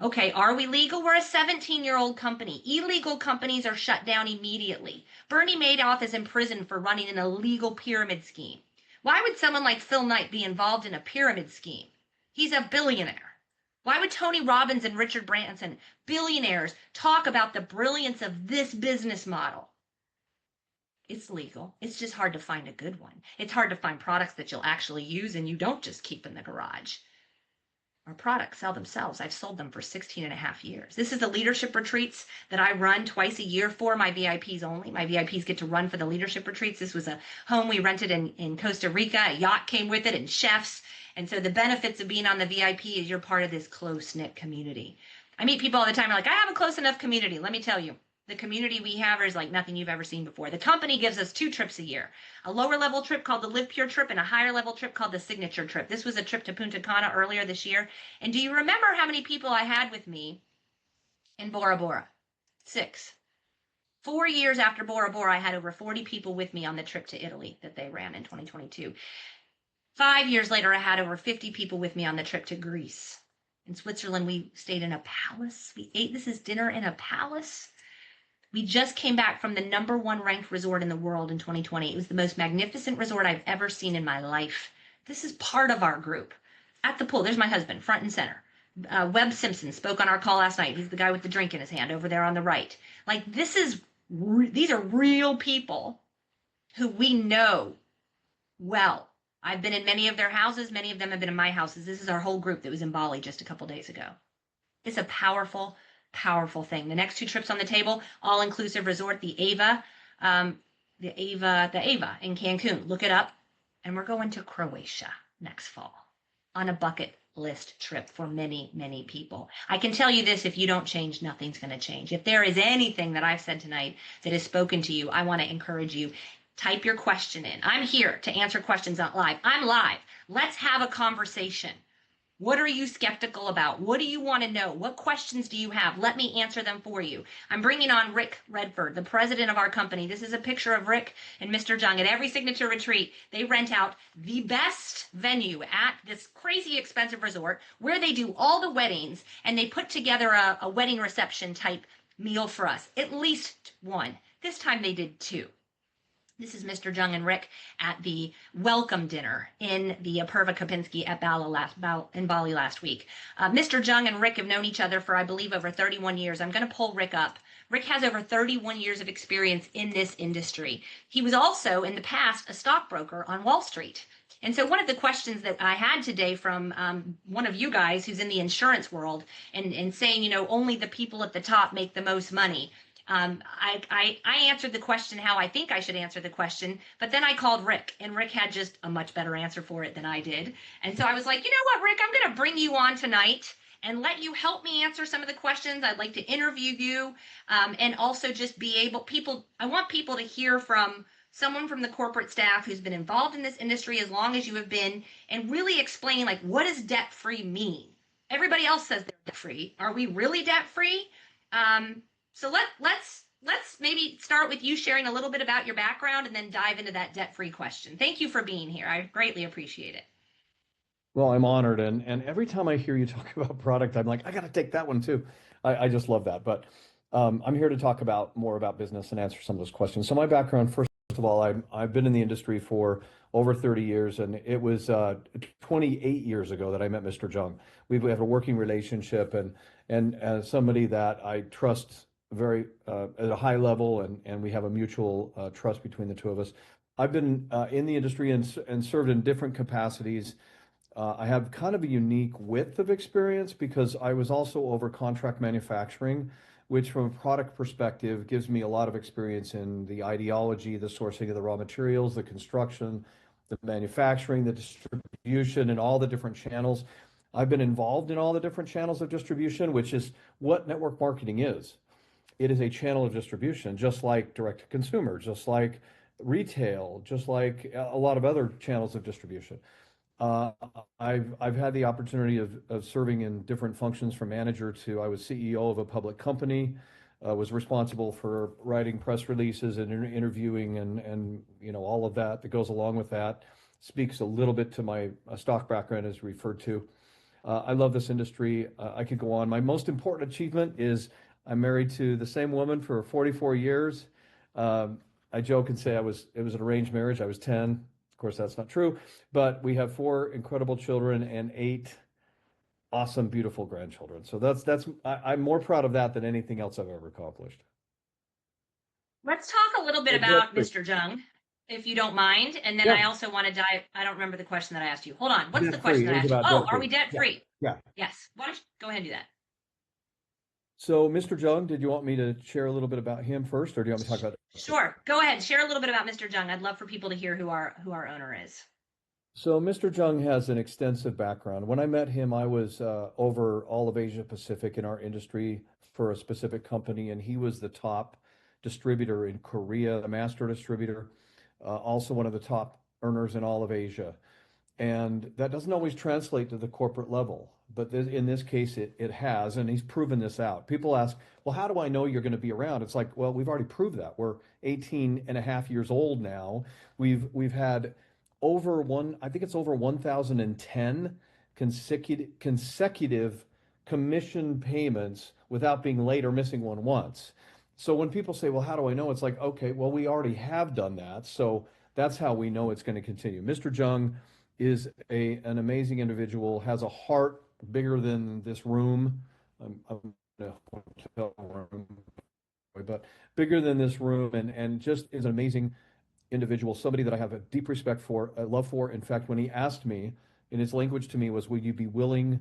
Okay, are we legal? We're a 17-year-old company. Illegal companies are shut down immediately. Bernie Madoff is in prison for running an illegal pyramid scheme. Why would someone like Phil Knight be involved in a pyramid scheme? He's a billionaire. Why would Tony Robbins and Richard Branson, billionaires, talk about the brilliance of this business model? It's legal. It's just hard to find a good one. It's hard to find products that you'll actually use and you don't just keep in the garage. Our products sell themselves. I've sold them for 16 and a half years. This is the leadership retreats that I run twice a year for my VIPs only. My VIPs get to run for the leadership retreats. This was a home we rented in Costa Rica. A yacht came with it and chefs. And so the benefits of being on the VIP is you're part of this close-knit community. I meet people all the time who are like, I have a close enough community. Let me tell you, the community we have is like nothing you've ever seen before. The company gives us 2 trips a year, a lower level trip called the Live Pure trip and a higher level trip called the Signature trip. This was a trip to Punta Cana earlier this year. And do you remember how many people I had with me in Bora Bora? 6. 4 years after Bora Bora, I had over 40 people with me on the trip to Italy that they ran in 2022. 5 years later, I had over 50 people with me on the trip to Greece. In Switzerland, we stayed in a palace. We ate this as dinner in a palace. We just came back from the #1 ranked resort in the world in 2020. It was the most magnificent resort I've ever seen in my life. This is part of our group. At the pool, there's my husband, front and center. Webb Simpson spoke on our call last night. He's the guy with the drink in his hand over there on the right. Like, these are real people who we know well. I've been in many of their houses. Many of them have been in my houses. This is our whole group that was in Bali just a couple days ago. It's a powerful, powerful thing. The next 2 trips on the table, all-inclusive resort, the Ava in Cancun. Look it up. And we're going to Croatia next fall on a bucket list trip for many, many people. I can tell you this, if you don't change, nothing's going to change. If there is anything that I've said tonight that has spoken to you, I want to encourage you. Type your question in. I'm here to answer questions on live. I'm live. Let's have a conversation. What are you skeptical about? What do you want to know? What questions do you have? Let me answer them for you. I'm bringing on Rick Redford, the president of our company. This is a picture of Rick and Mr. Jung. At every signature retreat, they rent out the best venue at this crazy expensive resort where they do all the weddings, and they put together a wedding reception type meal for us. At least one. This time they did two. This is Mr. Jung and Rick at the welcome dinner in the Apurva Kapinski at in Bali last week. Mr. Jung and Rick have known each other for, I believe, over 31 years. I'm going to pull Rick up. Rick has over 31 years of experience in this industry. He was also, in the past, a stockbroker on Wall Street. And so one of the questions that I had today from one of you guys who's in the insurance world and saying, only the people at the top make the most money. I answered the question how I think I should answer the question, but then I called Rick, and Rick had just a much better answer for it than I did. And so I was like, you know what, Rick, I'm going to bring you on tonight and let you help me answer some of the questions. I'd like to interview you, and also just I want people to hear from someone from the corporate staff who's been involved in this industry as long as you have been, and really explain, like, what does debt-free mean? Everybody else says they're debt-free. Are we really debt-free? So let's maybe start with you sharing a little bit about your background and then dive into that debt-free question. Thank you for being here. I greatly appreciate it. Well, I'm honored, and every time I hear you talk about product, I'm like, I got to take that one too. I just love that. But I'm here to talk about more about business and answer some of those questions. So my background, first of all, I've been in the industry for over 30 years, and it was 28 years ago that I met Mr. Jung. We have a working relationship, and as somebody that I trust very at a high level, and we have a mutual trust between the two of us. I've been in the industry and served in different capacities. I have kind of a unique width of experience because I was also over contract manufacturing, which from a product perspective gives me a lot of experience in the ideology, the sourcing of the raw materials, the construction, the manufacturing, the distribution, and all the different channels. I've been involved in all the different channels of distribution, which is what network marketing is. It is a channel of distribution, just like direct to consumer, just like retail, just like a lot of other channels of distribution. Uh, I've had the opportunity of serving in different functions from manager to I was CEO of a public company, was responsible for writing press releases and interviewing and all of that that goes along with that. Speaks a little bit to my stock background as referred to. I love this industry. I could go on. My most important achievement is I'm married to the same woman for 44 years. Um, I joke and say it was an arranged marriage. I was 10. Of course, that's not true. But we have four incredible children and eight awesome, beautiful grandchildren. So I'm more proud of that than anything else I've ever accomplished. Let's talk a little bit about Mr. Jung, if you don't mind. And then I Yeah, also want to dive. I don't remember the question that I asked you. Hold on. What's the debt question free. It that I was asked you? about Oh, debt are we free. debt Yeah, free? yeah. Yes. Why don't you go ahead and do that? So, Mr. Jung, did you want me to share a little bit about him first, or do you want me to talk about debt free? Sure. Go ahead. Share a little bit about Mr. Jung. I'd love for people to hear who our owner is. So Mr. Jung has an extensive background. When I met him, I was over all of Asia Pacific in our industry for a specific company, and he was the top distributor in Korea, a master distributor, also one of the top earners in all of Asia. And that doesn't always translate to the corporate level, but in this case, it has, and he's proven this out. People ask, well, how do I know you're going to be around? It's like, well, we've already proved that. We're 18 and a half years old now. We've had I think it's over 1,010 consecutive commission payments without being late or missing one once. So when people say, well, how do I know? It's like, okay, well, we already have done that. So that's how we know it's going to continue. Mr. Jung is an amazing individual, has a heart bigger than this room. I'm in a hotel room, but bigger than this room, and just is an amazing individual, somebody that I have a deep respect for, a love for. In fact, when he asked me, in his language to me was, "Would you be willing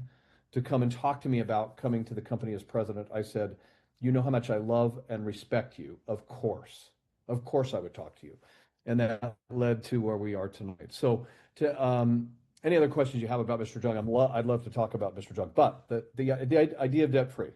to come and talk to me about coming to the company as president?" I said, "You know how much I love and respect you. Of course, I would talk to you," and that led to where we are tonight. So, to any other questions you have about Mr. Jung, I'd love to talk about Mr. Jung. But the idea of debt free.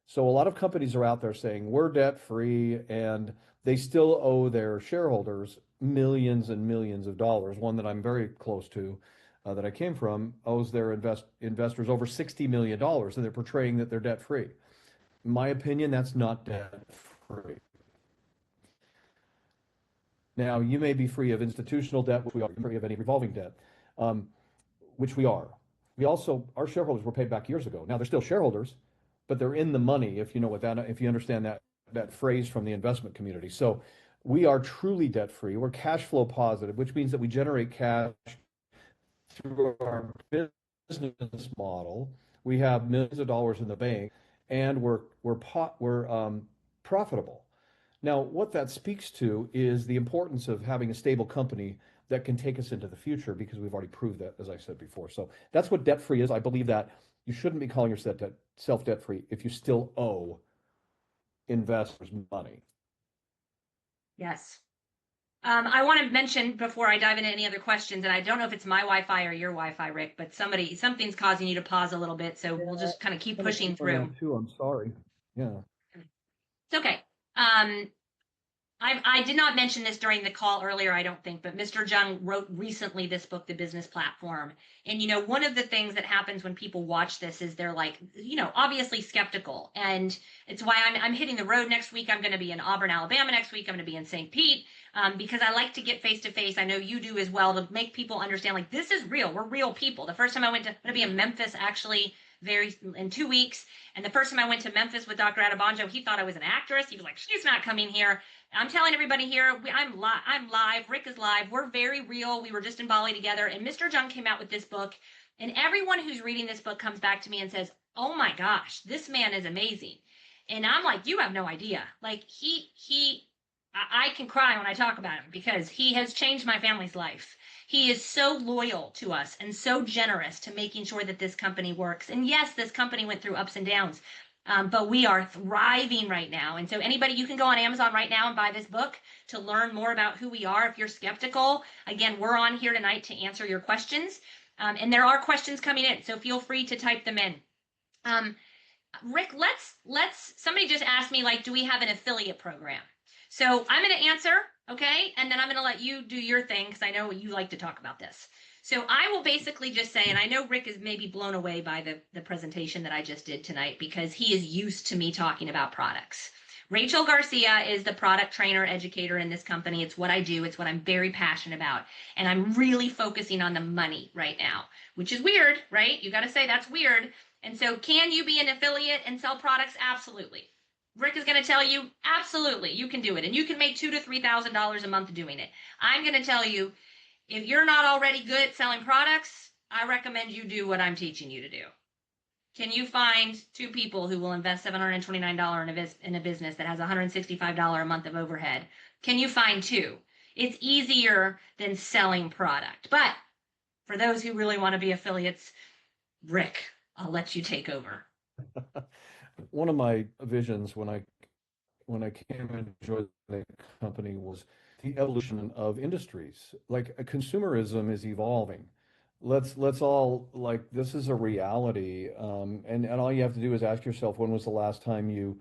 So a lot of companies are out there saying we're debt free and they still owe their shareholders millions and millions of dollars. One that I'm very close to. that I came from owes their investors over $60 million, and they're portraying that they're debt free. In my opinion, that's not debt free. Now, you may be free of institutional debt, which we are, free of any revolving debt, um, which we are. We also, our shareholders were paid back years ago. Now they're still shareholders, but they're in the money, if you know what that, if you understand that phrase from the investment community. So we are truly debt free. We're cash flow positive, which means that we generate cash through our business model. We have millions of dollars in the bank, and we're profitable. Now, what that speaks to is the importance of having a stable company that can take us into the future, because we've already proved that, as I said before. So that's what debt free is. I believe that you shouldn't be calling yourself debt free if you still owe investors money. Yes. I want to mention before I dive into any other questions, and I don't know if it's my Wi-Fi or your Wi-Fi, Rick, but something's causing you to pause a little bit, so Yeah, we'll just kind of keep kind of pushing feeling through. that too. I'm sorry. Yeah. It's okay. I did not mention this during the call earlier, I don't think, but Mr. Jung wrote recently this book, The Business Platform. And, one of the things that happens when people watch this is they're like, obviously skeptical. And it's why I'm hitting the road next week. I'm going to be in Auburn, Alabama next week. I'm going to be in St. Pete, because I like to get face to face. I know you do as well, to make people understand, like, this is real. We're real people. The first time I'm going to be in Memphis, actually, in 2 weeks. And the first time I went to Memphis with Dr. Adebanjo, he thought I was an actress. He was like, she's not coming here. I'm telling everybody here, I'm live. Rick is live. We're very real. We were just in Bali together, and Mr. Jung came out with this book, and everyone who's reading this book comes back to me and says, "Oh my gosh, this man is amazing." And I'm like, "You have no idea." Like I can cry when I talk about him, because he has changed my family's life. He is so loyal to us and so generous to making sure that this company works. And yes, this company went through ups and downs, but we are thriving right now. And so anybody, you can go on Amazon right now and buy this book to learn more about who we are. If you're skeptical, again, we're on here tonight to answer your questions. And there are questions coming in, so feel free to type them in. Um, Rick, somebody just asked me, like, do we have an affiliate program? So I'm going to answer, okay? And then I'm going to let you do your thing, because I know you like to talk about this. So I will basically just say, and I know Rick is maybe blown away by the presentation that I just did tonight, because he is used to me talking about products. Rachel Garcia is the product trainer educator in this company. It's what I do. It's what I'm very passionate about. And I'm really focusing on the money right now, which is weird, right? You got to say that's weird. And so, can you be an affiliate and sell products? Absolutely. Rick is going to tell you, absolutely, you can do it. And you can make $2,000 to $3,000 a month doing it. I'm going to tell you, if you're not already good at selling products, I recommend you do what I'm teaching you to do. Can you find two people who will invest $729 in a business that has $165 a month of overhead? Can you find two? It's easier than selling product. But for those who really want to be affiliates, Rick, I'll let you take over. One of my visions when I came and joined the company was the evolution of industries. Like consumerism is evolving. Let's all, like, this is a reality. And all you have to do is ask yourself, when was the last time you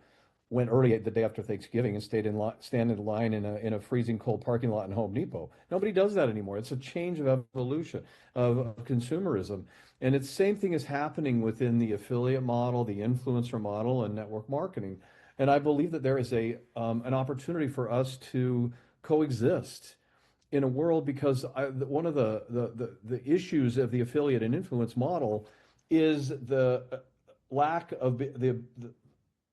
went early the day after Thanksgiving and stand in line in a freezing cold parking lot in Home Depot? Nobody does that anymore. It's a change of evolution of consumerism. And it's the same thing is happening within the affiliate model, the influencer model, and network marketing. And I believe that there is an opportunity for us to coexist in a world, because one of the issues of the affiliate and influence model is the lack of the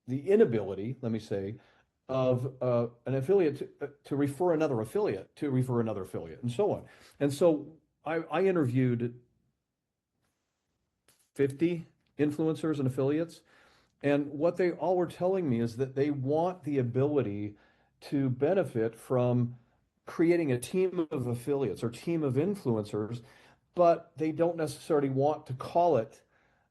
inability, let me say, of an affiliate to refer another affiliate to refer another affiliate, and so on. And so I interviewed 50 influencers and affiliates, and what they all were telling me is that they want the ability to benefit from creating a team of affiliates or team of influencers, but they don't necessarily want to call it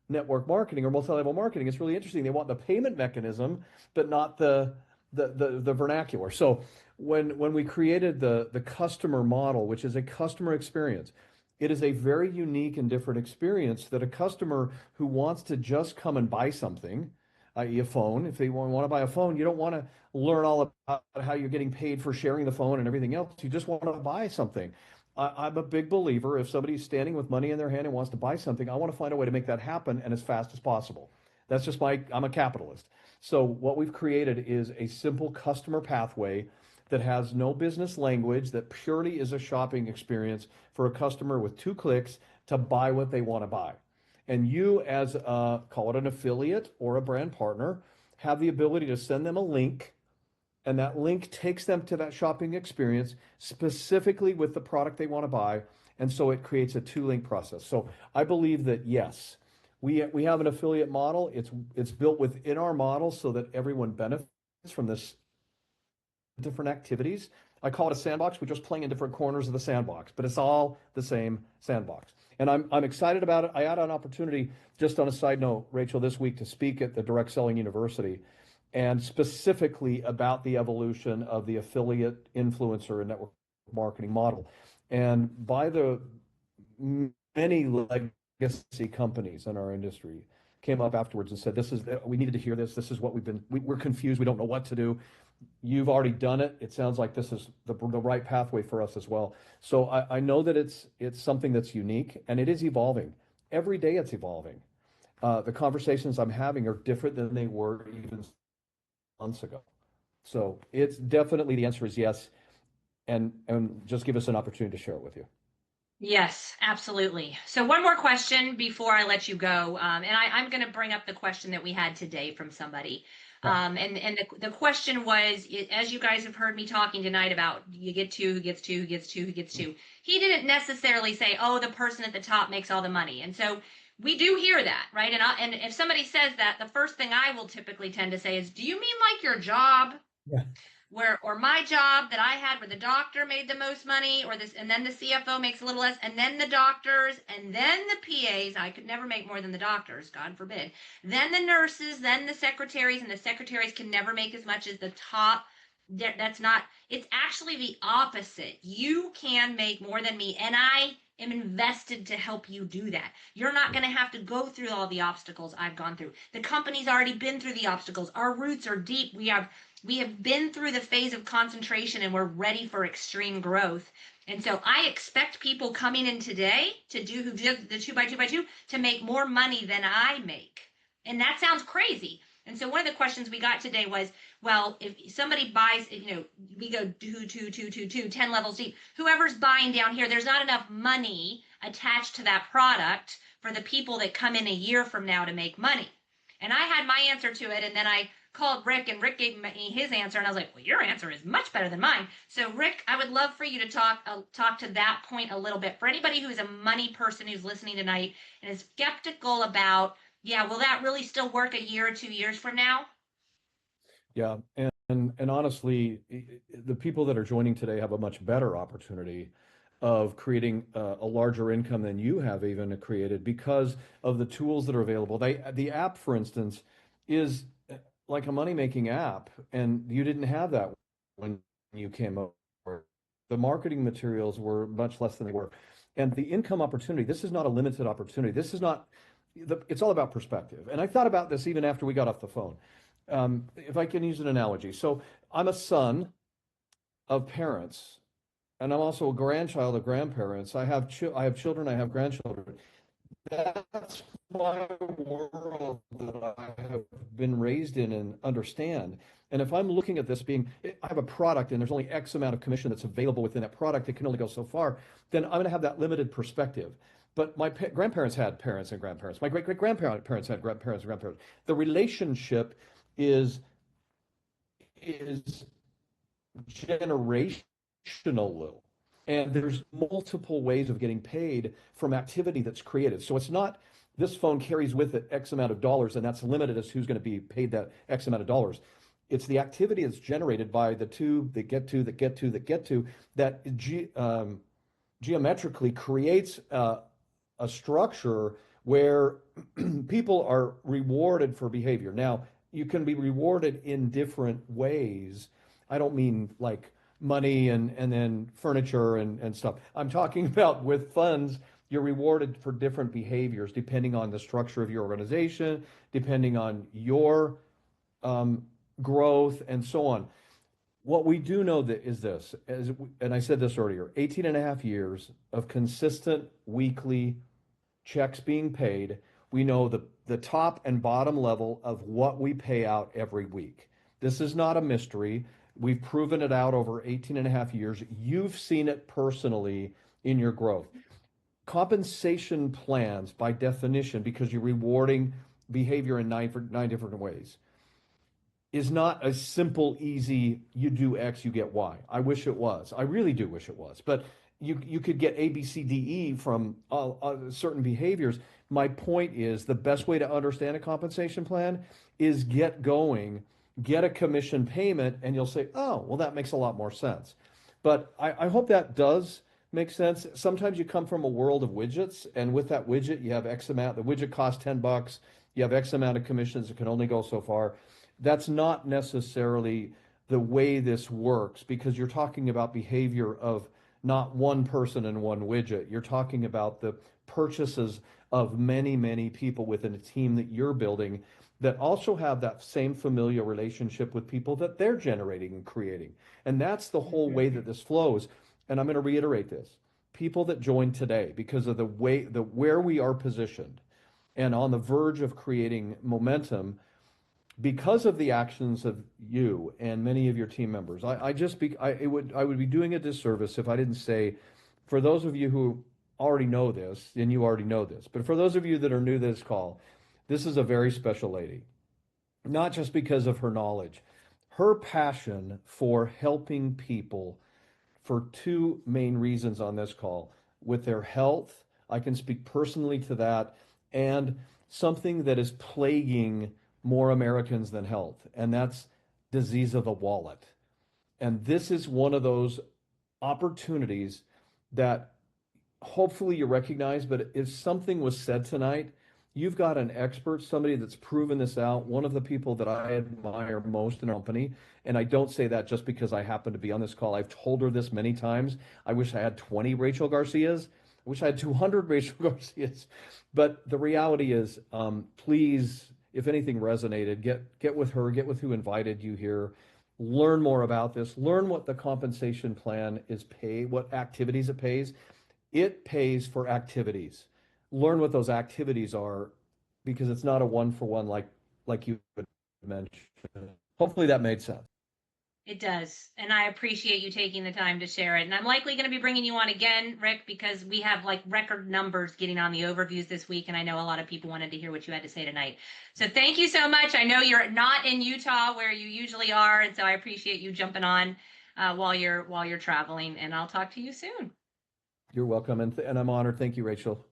network marketing or multi-level marketing. It's really interesting. They want the payment mechanism, but not the vernacular. So when we created the customer model, which is a customer experience, it is a very unique and different experience that a customer who wants to just come and buy something, i.e. a phone, if they want to buy a phone, you don't want to learn all about how you're getting paid for sharing the phone and everything else. You just want to buy something. I'm a big believer. If somebody's standing with money in their hand and wants to buy something, I want to find a way to make that happen and as fast as possible. That's just I'm a capitalist. So what we've created is a simple customer pathway that has no business language, that purely is a shopping experience for a customer with 2 clicks to buy what they want to buy. And you, as call it an affiliate or a brand partner, have the ability to send them a link, and that link takes them to that shopping experience specifically with the product they want to buy. And so it creates a two-link process. So I believe that yes, we have an affiliate model. It's built within our model so that everyone benefits from this different activities. I call it a sandbox. We're just playing in different corners of the sandbox, but it's all the same sandbox. And I'm excited about it. I had an opportunity, just on a side note, Rachel, this week to speak at the Direct Selling University, and specifically about the evolution of the affiliate influencer and network marketing model. And by the many legacy companies in our industry came up afterwards and said, we needed to hear this. This is what we're confused. We don't know what to do. You've already done it. It sounds like this is the right pathway for us as well. So I know that it's something that's unique, and it is evolving. Every day it's evolving. The conversations I'm having are different than they were even months ago. So it's definitely, the answer is yes. And just give us an opportunity to share it with you. Yes, absolutely. So one more question before I let you go. I'm going to bring up the question that we had today from somebody. Yeah. And the question was, as you guys have heard me talking tonight about you get two, who gets two, who gets two, who gets two. He didn't necessarily say, oh, the person at the top makes all the money. And so we do hear that, right? And if somebody says that, the first thing I will typically tend to say is, do you mean like your job? Yeah. Where or my job that I had where the doctor made the most money or this and then the CFO makes a little less and then the doctors and then the PAs, I could never make more than the doctors, God forbid. Then the nurses, then the secretaries, and the secretaries can never make as much as the top. That's not, it's actually the opposite. You can make more than me, and I am invested to help you do that. You're not going to have to go through all the obstacles I've gone through. The company's already been through the obstacles. Our roots are deep. We have been through the phase of concentration and we're ready for extreme growth. And so I expect people coming in today to do who did the 2x2x2 to make more money than I make. And that sounds crazy. And so one of the questions we got today was, well, if somebody buys, we go 10 levels deep. Whoever's buying down here, there's not enough money attached to that product for the people that come in a year from now to make money. And I had my answer to it, and then I called Rick, and Rick gave me his answer, and I was like, "Well, your answer is much better than mine." So, Rick, I would love for you to talk to that point a little bit. For anybody who is a money person who's listening tonight and is skeptical about, yeah, will that really still work a year or 2 years from now? Yeah, and honestly, the people that are joining today have a much better opportunity of creating a larger income than you have even created because of the tools that are available. The app, for instance, is like a money-making app, and you didn't have that when you came over. The marketing materials were much less than they were. And the income opportunity, this is not a limited opportunity. This is not, it's all about perspective. And I thought about this even after we got off the phone. If I can use an analogy. So I'm a son of parents, and I'm also a grandchild of grandparents. I have children, I have grandchildren. That's my world that I have been raised in and understand. And if I'm looking at this being, I have a product and there's only X amount of commission that's available within that product, it can only go so far, then I'm going to have that limited perspective. But my grandparents had parents and grandparents. My great great grandparents had grandparents and grandparents. The relationship is is generational, and there's multiple ways of getting paid from activity that's created. So it's not this phone carries with it X amount of dollars, and that's limited as who's going to be paid that X amount of dollars. It's the activity that's generated by the two that get to that get to that get to that geometrically creates a structure where people are rewarded for behavior. Now, you can be rewarded in different ways. I don't mean like money and then furniture and stuff. I'm talking about with funds, you're rewarded for different behaviors depending on the structure of your organization, depending on your growth, and so on. What we do know that is this, and I said this earlier, 18 and a half years of consistent weekly checks being paid. We know the top and bottom level of what we pay out every week. This is not a mystery. We've proven it out over 18 and a half years. You've seen it personally in your growth. Compensation plans, by definition, because you're rewarding behavior in nine different ways, is not a simple, easy, you do X, you get Y. I wish it was. I really do wish it was. But you could get A, B, C, D, E from certain behaviors. My point is the best way to understand a compensation plan is get going, get a commission payment, and you'll say, oh, well, that makes a lot more sense. But I hope that does make sense. Sometimes you come from a world of widgets, and with that widget, you have X amount. The widget costs $10. You have X amount of commissions. It can only go so far. That's not necessarily the way this works because you're talking about behavior of not one person and one widget. You're talking about the purchases of many, many people within a team that you're building that also have that same familiar relationship with people that they're generating and creating. And that's the whole way that this flows. And I'm going to reiterate this. People that join today, because of the way, the where we are positioned and on the verge of creating momentum, because of the actions of you and many of your team members, I would be doing a disservice if I didn't say, for those of you who already know this, and you already know this, but for those of you that are new to this call, this is a very special lady, not just because of her knowledge, her passion for helping people for two main reasons on this call with their health. I can speak personally to that, and something that is plaguing more Americans than health, and that's disease of the wallet. And this is one of those opportunities that hopefully you recognize, but if something was said tonight, you've got an expert, somebody that's proven this out, one of the people that I admire most in our company. And I don't say that just because I happen to be on this call. I've told her this many times. I wish I had 20 Rachel Garcias. I wish I had 200 Rachel Garcias. But the reality is, please, if anything resonated, get with her, get with who invited you here. Learn more about this. Learn what the compensation plan is paid, what activities it pays. It pays for activities. Learn what those activities are because it's not a one for one like you mentioned. Hopefully that made sense. It does. And I appreciate you taking the time to share it. And I'm likely going to be bringing you on again, Rick, because we have like record numbers getting on the overviews this week. And I know a lot of people wanted to hear what you had to say tonight. So thank you so much. I know you're not in Utah where you usually are. And so I appreciate you jumping on while you're traveling. And I'll talk to you soon. You're welcome, and I'm honored. Thank you, Rachel.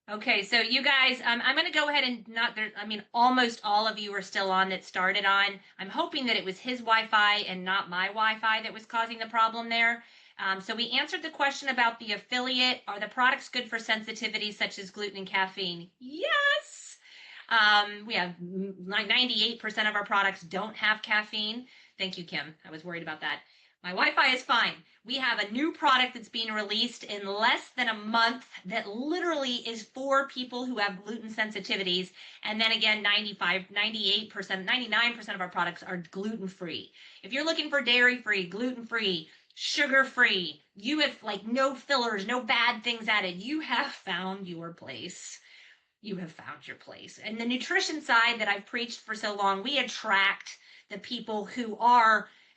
Okay, so you guys, I'm going to go ahead and not there. I mean, almost all of you are still on that started on. I'm hoping that it was his Wi-Fi and not my Wi-Fi that was causing the problem there. So we answered the question about the affiliate. Are the products good for sensitivity such as gluten and caffeine? Yes. We have like 98% of our products don't have caffeine. Thank you, Kim. I was worried about that. My Wi-Fi is fine. We have a new product that's being released in less than a month that literally is for people who have gluten sensitivities. And then again, 95, 98%, 99% of our products are gluten-free. If you're looking for dairy-free, gluten-free, sugar-free, you have like no fillers, no bad things added, you have found your place. You have found your place. And the nutrition side that I've preached for so long, we attract the people who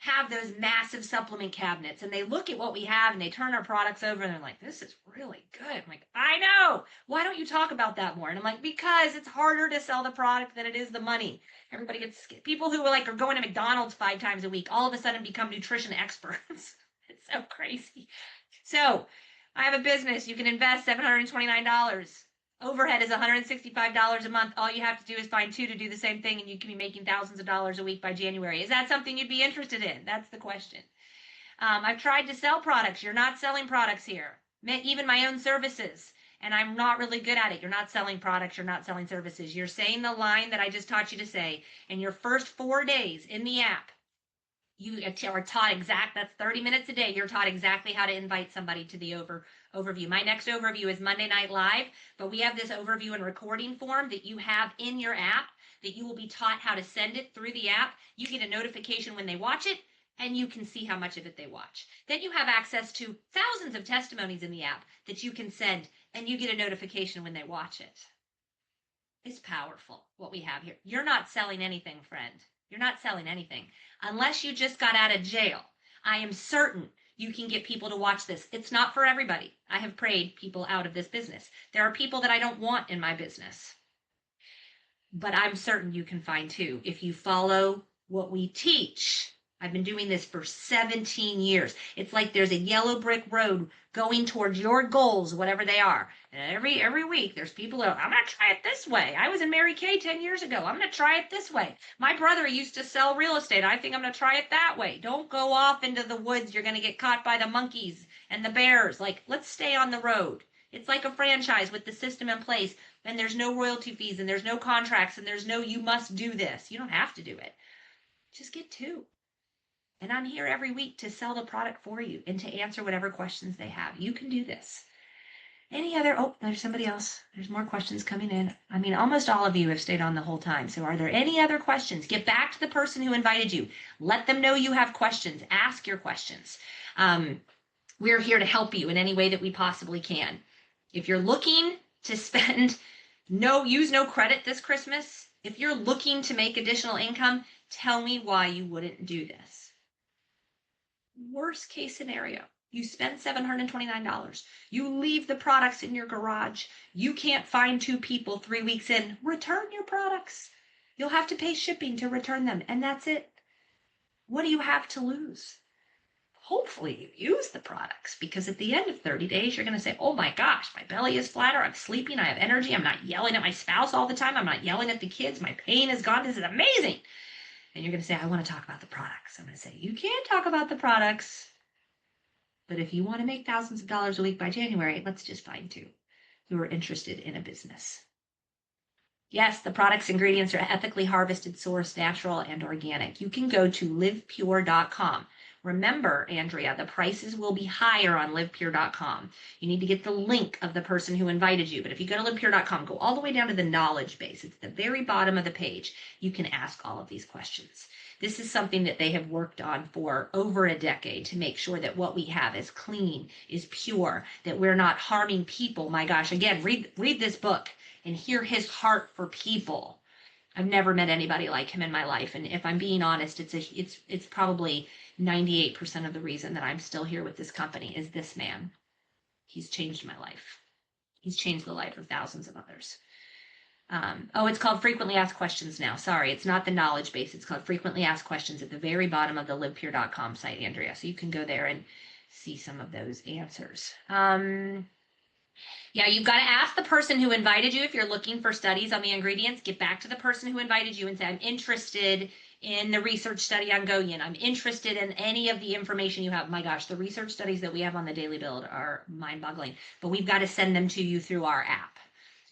have those massive supplement cabinets and they look at what we have and they turn our products over and they're like, this is really good. I'm like, I know. Why don't you talk about that more? And I'm like, because it's harder to sell the product than it is the money. Everybody gets people who are going to McDonald's 5 times a week all of a sudden become nutrition experts. It's so crazy. So I have a business. You can invest $729. Overhead is $165 a month. All you have to do is find 2 to do the same thing, and you can be making thousands of dollars a week by January. Is that something you'd be interested in? That's the question. I've tried to sell products. You're not selling products here, even my own services, and I'm not really good at it. You're not selling products. You're not selling services. You're saying the line that I just taught you to say in your first 4 days in the app. You are taught that's 30 minutes a day. You're taught exactly how to invite somebody to the overview. My next overview is Monday Night Live, but we have this overview and recording form that you have in your app that you will be taught how to send it through the app. You get a notification when they watch it, and you can see how much of it they watch. Then you have access to thousands of testimonies in the app that you can send, and you get a notification when they watch it. It's powerful what we have here. You're not selling anything, friend. You're not selling anything. Unless you just got out of jail, I am certain you can get people to watch this. It's not for everybody. I have prayed people out of this business. There are people that I don't want in my business. But I'm certain you can find too if you follow what we teach. I've been doing this for 17 years. It's like there's a yellow brick road going towards your goals, whatever they are. And every week there's people that I'm going to try it this way. I was in Mary Kay 10 years ago. I'm going to try it this way. My brother used to sell real estate. I think I'm going to try it that way. Don't go off into the woods. You're going to get caught by the monkeys and the bears. Like, let's stay on the road. It's like a franchise with the system in place, and there's no royalty fees, and there's no contracts, and there's no you must do this. You don't have to do it. Just get two. And I'm here every week to sell the product for you and to answer whatever questions they have. You can do this. Any other? Oh, there's somebody else. There's more questions coming in. I mean, almost all of you have stayed on the whole time. So are there any other questions? Get back to the person who invited you. Let them know you have questions. Ask your questions. We're here to help you in any way that we possibly can. If you're looking to use no credit this Christmas, if you're looking to make additional income, tell me why you wouldn't do this. Worst case scenario, you spend $729. You leave the products in your garage. You can't find two people 3 weeks in. Return your products. You'll have to pay shipping to return them, and that's it. What do you have to lose? Hopefully you use the products, because at the end of 30 days, you're going to say, oh my gosh, my belly is flatter. I'm sleeping. I have energy. I'm not yelling at my spouse all the time. I'm not yelling at the kids. My pain is gone. This is amazing. And you're going to say, I want to talk about the products. I'm going to say, you can talk about the products, but if you want to make thousands of dollars a week by January, let's just find two who are interested in a business. Yes, the products, ingredients are ethically harvested, sourced, natural, and organic. You can go to livepure.com. Remember, Andrea, the prices will be higher on livepure.com. You need to get the link of the person who invited you. But if you go to livepure.com, go all the way down to the knowledge base. It's the very bottom of the page. You can ask all of these questions. This is something that they have worked on for over a decade to make sure that what we have is clean, is pure, that we're not harming people. My gosh, again, read this book and hear his heart for people. I've never met anybody like him in my life. And if I'm being honest, it's probably 98% of the reason that I'm still here with this company is this man. He's changed my life. He's changed the life of thousands of others. It's called Frequently Asked Questions now. Sorry, it's not the knowledge base. It's called Frequently Asked Questions at the very bottom of the livepure.com site, Andrea. So you can go there and see some of those answers. Yeah, you've got to ask the person who invited you if you're looking for studies on the ingredients. Get back to the person who invited you and say, I'm interested in the research study on Goyen. I'm interested in any of the information you have. My gosh, the research studies that we have on the Daily Build are mind-boggling, but we've got to send them to you through our app.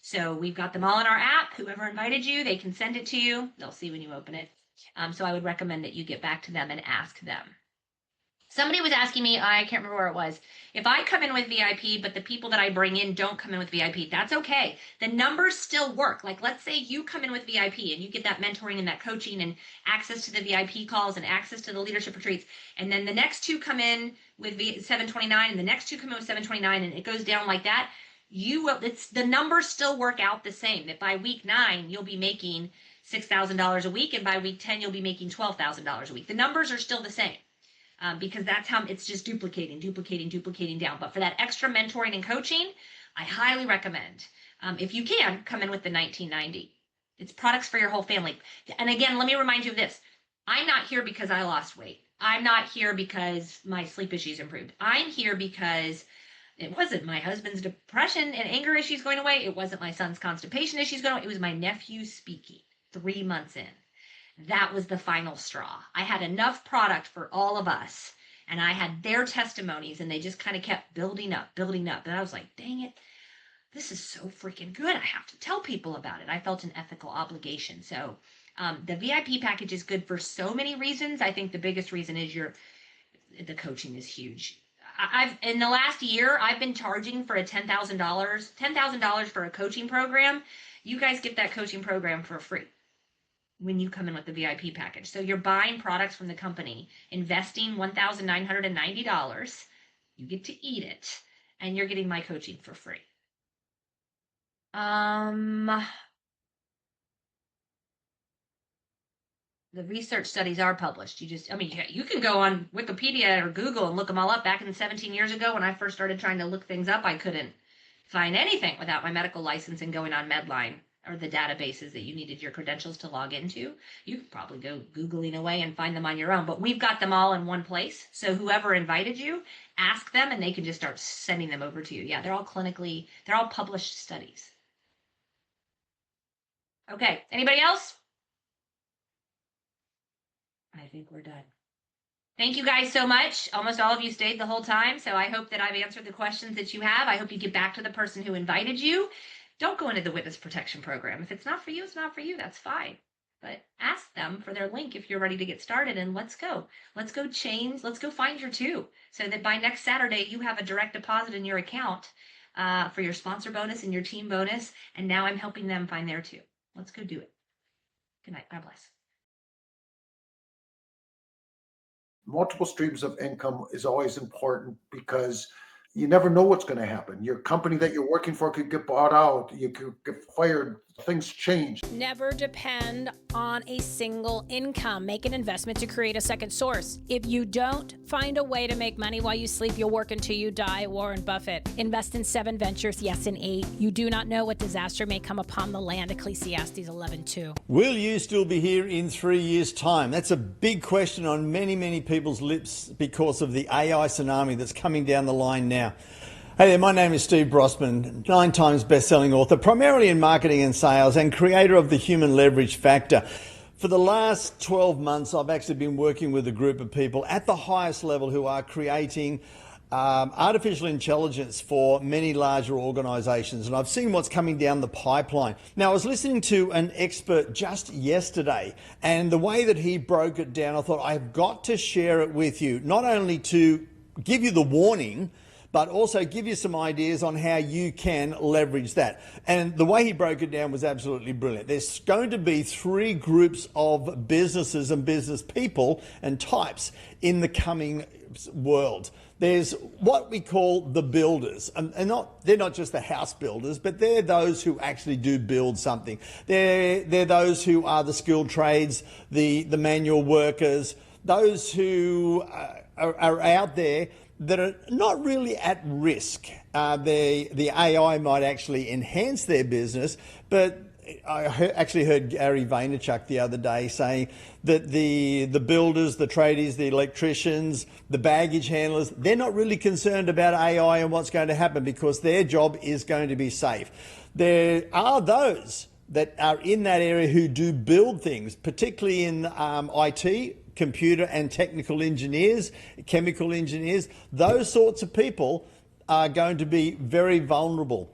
So we've got them all in our app. Whoever invited you, they can send it to you. They'll see when you open it. So I would recommend that you get back to them and ask them. Somebody was asking me, I can't remember where it was, if I come in with VIP, but the people that I bring in don't come in with VIP, that's okay. The numbers still work. Like, let's say you come in with VIP and you get that mentoring and that coaching and access to the VIP calls and access to the leadership retreats. And then the next two come in with 729 and the next two come in with 729 and it goes down like that. The numbers still work out the same, that by week 9, you'll be making $6,000 a week. And by week 10, you'll be making $12,000 a week. The numbers are still the same. Because that's how it's just duplicating down. But for that extra mentoring and coaching, I highly recommend, if you can, come in with the 1990. It's products for your whole family. And again, let me remind you of this. I'm not here because I lost weight. I'm not here because my sleep issues improved. I'm here because it wasn't my husband's depression and anger issues going away. It wasn't my son's constipation issues going away. It was my nephew speaking 3 months in. That was the final straw. I had enough product for all of us, and I had their testimonies, and they just kind of kept building up. And I was like, dang it, this is so freaking good. I have to tell people about it. I felt an ethical obligation. So the VIP package is good for so many reasons. I think the biggest reason is the coaching is huge. In the last year, I've been charging for a $10,000 for a coaching program. You guys get that coaching program for free. when you come in with the VIP package. So you're buying products from the company, investing $1,990. You get to eat it, and you're getting my coaching for free. The research studies are published. You can go on Wikipedia or Google and look them all up. Back in 17 years ago, when I first started trying to look things up, I couldn't find anything without my medical license and going on Medline or the databases that you needed your credentials to log into. You could probably go Googling away and find them on your own, but we've got them all in one place. So whoever invited you, ask them and they can just start sending them over to you. Yeah, they're all published studies. Okay, anybody else? I think we're done. Thank you guys so much. Almost all of you stayed the whole time, so I hope that I've answered the questions that you have. I hope you get back to the person who invited you. Don't go into the witness protection program. If it's not for you, it's not for you. That's fine. But ask them for their link if you're ready to get started, and let's go. Let's go change. Let's go find your two so that by next Saturday, you have a direct deposit in your account for your sponsor bonus and your team bonus, and now I'm helping them find their two. Let's go do it. Good night. God bless. Multiple streams of income is always important because you never know what's going to happen. Your company that you're working for could get bought out. You could get fired. Things change. Never depend on a single income. Make an investment to create a second source. If you don't find a way to make money while you sleep, you'll work until you die. Warren Buffett. Invest in 7 ventures, yes, in 8. You do not know what disaster may come upon the land. Ecclesiastes 11:2. Will you still be here in 3 years' time? That's a big question on many, many people's lips because of the AI tsunami that's coming down the line now. Hey there, my name is Steve Brossman, 9 times best-selling author, primarily in marketing and sales, and creator of the Human Leverage Factor. For the last 12 months, I've actually been working with a group of people at the highest level who are creating artificial intelligence for many larger organizations, and I've seen what's coming down the pipeline. Now, I was listening to an expert just yesterday, and the way that he broke it down, I thought I've got to share it with you, not only to give you the warning, but also give you some ideas on how you can leverage that. And the way he broke it down was absolutely brilliant. There's going to be 3 groups of businesses and business people and types in the coming world. There's what we call the builders, and they're not just the house builders, but they're those who actually do build something. They're those who are the skilled trades, the manual workers, those who are out there that are not really at risk. The AI might actually enhance their business, but I actually heard Gary Vaynerchuk the other day saying that the builders, the tradies, the electricians, the baggage handlers, they're not really concerned about AI and what's going to happen because their job is going to be safe. There are those that are in that area who do build things, particularly in IT, computer and technical engineers, chemical engineers. Those sorts of people are going to be very vulnerable.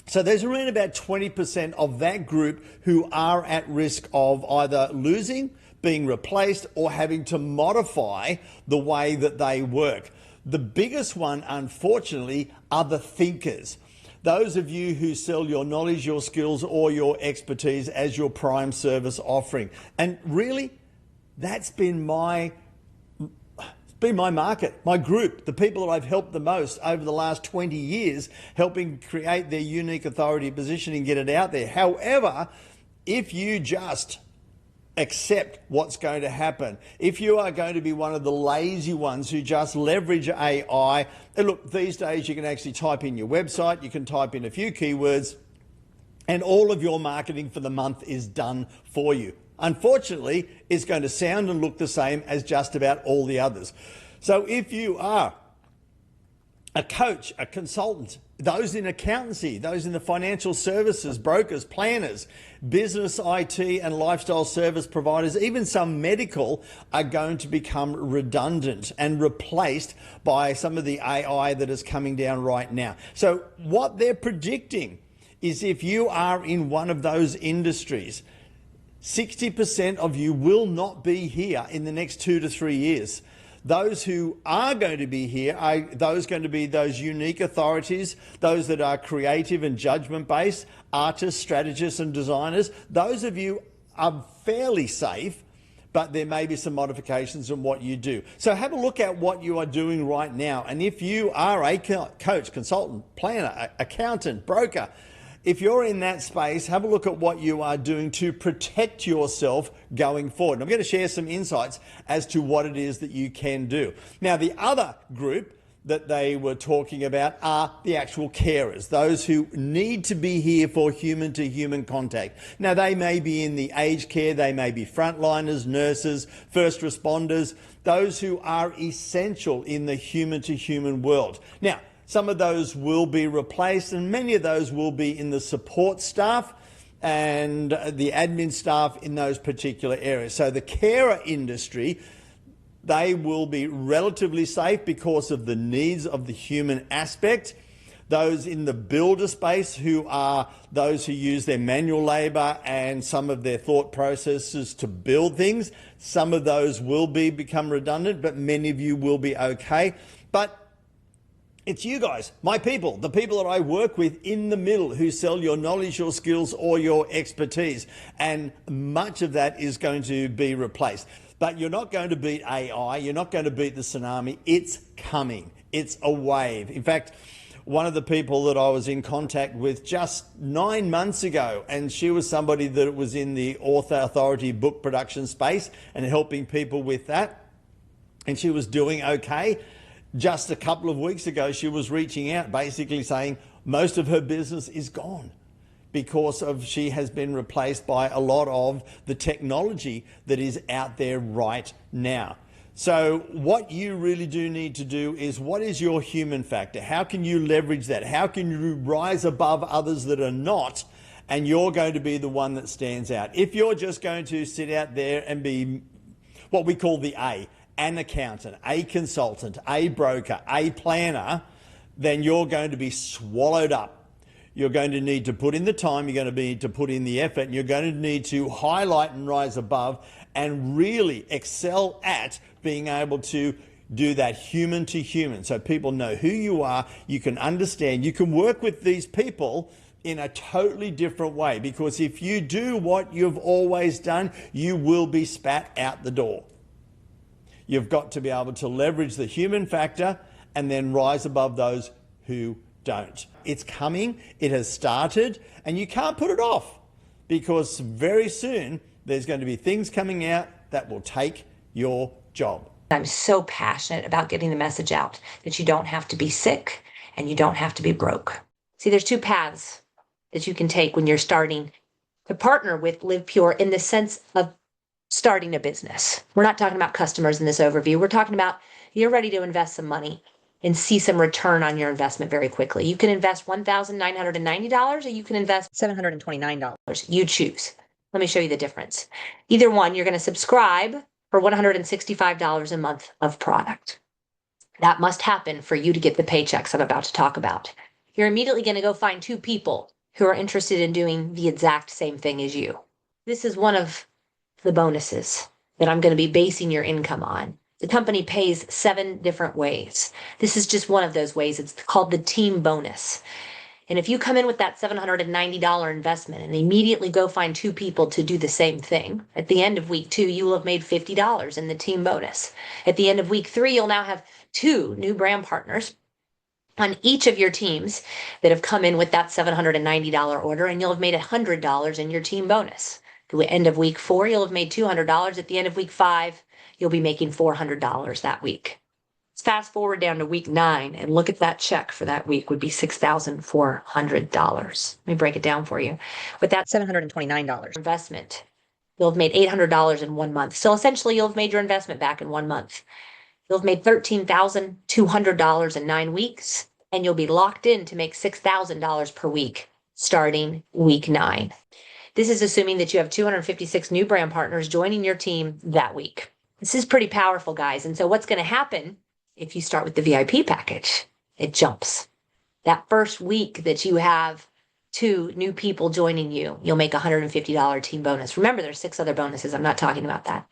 So there's around about 20% of that group who are at risk of either losing, being replaced, or having to modify the way that they work. The biggest one, unfortunately, are the thinkers. Those of you who sell your knowledge, your skills, or your expertise as your prime service offering. And really, that's been my market, my group, the people that I've helped the most over the last 20 years, helping create their unique authority position and get it out there. However, if you just accept what's going to happen, if you are going to be one of the lazy ones who just leverage AI, and look, these days you can actually type in your website, you can type in a few keywords, and all of your marketing for the month is done for you. Unfortunately, it's going to sound and look the same as just about all the others. So if you are a coach, a consultant, those in accountancy, those in the financial services, brokers, planners, business, IT and lifestyle service providers, even some medical, are going to become redundant and replaced by some of the AI that is coming down right now. So what they're predicting is if you are in one of those industries, 60% of you will not be here in the next 2 to 3 years. Those who are going to be here are going to be those unique authorities, those that are creative and judgment-based, artists, strategists and designers. Those of you are fairly safe, but there may be some modifications in what you do. So have a look at what you are doing right now. And if you are a coach, consultant, planner, accountant, broker, if you're in that space, have a look at what you are doing to protect yourself going forward. And I'm going to share some insights as to what it is that you can do. Now, the other group that they were talking about are the actual carers, those who need to be here for human-to-human contact. Now, they may be in the aged care, they may be frontliners, nurses, first responders, those who are essential in the human-to-human world. Now, some of those will be replaced, and many of those will be in the support staff and the admin staff in those particular areas. So the carer industry, they will be relatively safe because of the needs of the human aspect. Those in the builder space, who are those who use their manual labour and some of their thought processes to build things, some of those will become redundant, but many of you will be okay. But it's you guys, my people, the people that I work with in the middle, who sell your knowledge, your skills, or your expertise. And much of that is going to be replaced. But you're not going to beat AI. You're not going to beat the tsunami. It's coming. It's a wave. In fact, one of the people that I was in contact with just 9 months ago, and she was somebody that was in the author authority book production space and helping people with that. And she was doing okay. Just a couple of weeks ago, she was reaching out basically saying most of her business is gone because she has been replaced by a lot of the technology that is out there right now. So what you really do need to do is, what is your human factor? How can you leverage that? How can you rise above others that are not, and you're going to be the one that stands out? If you're just going to sit out there and be what we call the an accountant, a consultant, a broker, a planner, then you're going to be swallowed up. You're going to need to put in the time, you're going to need to put in the effort, and you're going to need to highlight and rise above and really excel at being able to do that human to human. So people know who you are, you can understand, you can work with these people in a totally different way, because if you do what you've always done, you will be spat out the door. You've got to be able to leverage the human factor and then rise above those who don't. It's coming, it has started, and you can't put it off, because very soon there's going to be things coming out that will take your job. I'm so passionate about getting the message out that you don't have to be sick and you don't have to be broke. See, there's two paths that you can take when you're starting to partner with Live Pure in the sense of starting a business. We're not talking about customers in this overview. We're talking about you're ready to invest some money and see some return on your investment very quickly. You can invest $1,990 or you can invest $729. You choose. Let me show you the difference. Either one, you're going to subscribe for $165 a month of product. That must happen for you to get the paychecks I'm about to talk about. You're immediately going to go find two people who are interested in doing the exact same thing as you. This is one of the bonuses that I'm going to be basing your income on. The company pays 7 different ways. This is just one of those ways. It's called the team bonus. And if you come in with that $790 investment and immediately go find 2 people to do the same thing, at the end of week 2, you will have made $50 in the team bonus. At the end of week 3, you'll now have 2 new brand partners on each of your teams that have come in with that $790 order, and you'll have made $100 in your team bonus. At the end of week 4, you'll have made $200. At the end of week 5, you'll be making $400 that week. Let's fast forward down to week 9 and look at that check for that week would be $6,400. Let me break it down for you. With that $729 investment, you'll have made $800 in 1 month. So essentially, you'll have made your investment back in 1 month. You'll have made $13,200 in 9 weeks, and you'll be locked in to make $6,000 per week starting week 9. This is assuming that you have 256 new brand partners joining your team that week. This is pretty powerful, guys. And so what's going to happen if you start with the VIP package? It jumps. That first week that you have 2 new people joining you, you'll make a $150 team bonus. Remember, there's 6 other bonuses. I'm not talking about that.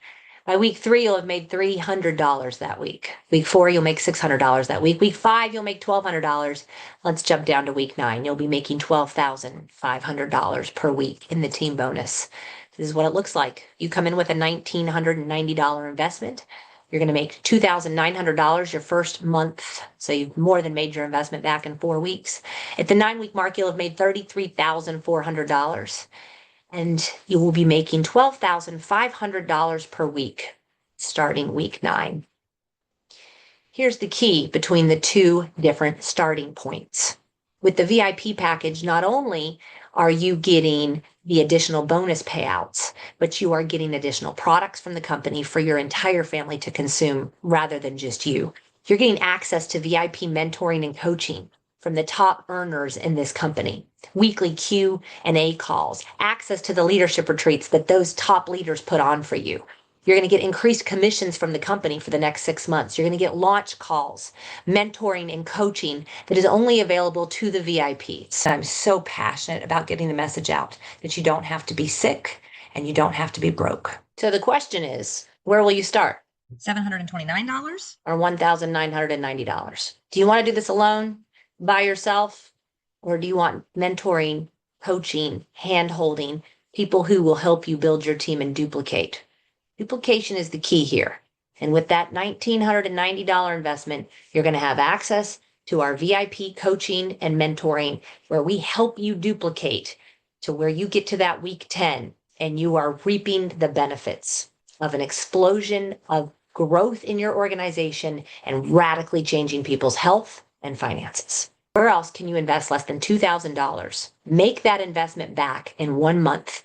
By week 3, you'll have made $300 that week. Week 4, you'll make $600 that week. Week 5, you'll make $1,200. Let's jump down to week 9. You'll be making $12,500 per week in the team bonus. This is what it looks like. You come in with a $1,990 investment. You're going to make $2,900 your first month. So you've more than made your investment back in 4 weeks. At the 9-week mark, you'll have made $33,400. And you will be making $12,500 per week starting week 9. Here's the key between the two different starting points. With the VIP package, not only are you getting the additional bonus payouts, but you are getting additional products from the company for your entire family to consume rather than just you. You're getting access to VIP mentoring and coaching from the top earners in this company, weekly Q&A calls, access to the leadership retreats that those top leaders put on for you. You're going to get increased commissions from the company for the next 6 months. You're going to get launch calls, mentoring and coaching that is only available to the VIPs. I'm so passionate about getting the message out that you don't have to be sick and you don't have to be broke. So the question is, where will you start? $729 or $1,990? Do you want to do this alone, by yourself, or do you want mentoring, coaching, hand-holding, people who will help you build your team and duplicate? Duplication is the key here. And with that $1,990 investment, you're going to have access to our VIP coaching and mentoring where we help you duplicate to where you get to that week 10 and you are reaping the benefits of an explosion of growth in your organization and radically changing people's health and finances. Where else can you invest less than $2,000, make that investment back in 1 month,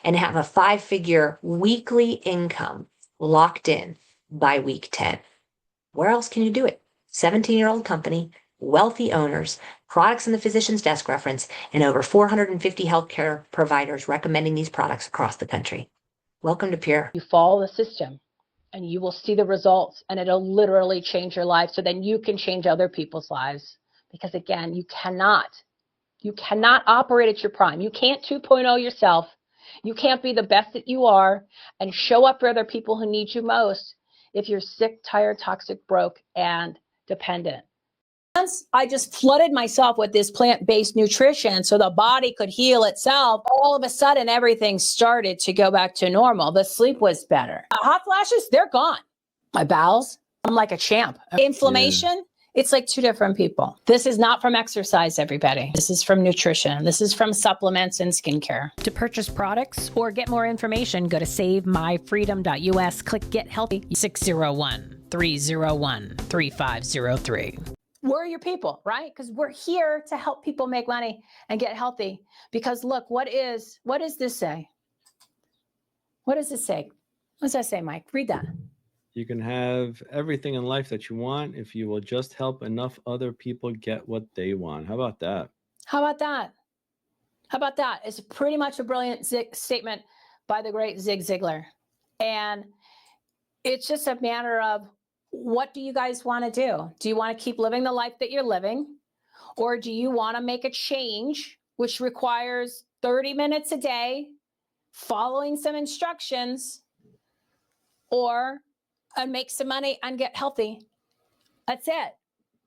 and have a 5-figure weekly income locked in by week 10? Where else can you do it? 17-year-old company, wealthy owners, products in the physician's desk reference, and over 450 healthcare providers recommending these products across the country. Welcome to Pure. You follow the system and you will see the results, and it'll literally change your life so then you can change other people's lives. Because again, you cannot operate at your prime. You can't 2.0 yourself. You can't be the best that you are and show up for other people who need you most if you're sick, tired, toxic, broke, and dependent. Once I just flooded myself with this plant-based nutrition so the body could heal itself, all of a sudden everything started to go back to normal. The sleep was better. Hot flashes, they're gone. My bowels, I'm like a champ. Inflammation, it's like two different people. This is not from exercise, everybody. This is from nutrition. This is from supplements and skincare. To purchase products or get more information, go to savemyfreedom.us. Click Get Healthy, 601-301-3503. We're your people, right? Because we're here to help people make money and get healthy. Because look, what does this say? What does this say? What does that say, Mike? Read that. You can have everything in life that you want if you will just help enough other people get what they want. How about that? How about that? How about that? It's pretty much a brilliant statement by the great Zig Ziglar. And it's just a matter of, what do you guys want to do? Do you want to keep living the life that you're living? Or do you want to make a change, which requires 30 minutes a day, following some instructions, or make some money and get healthy? That's it.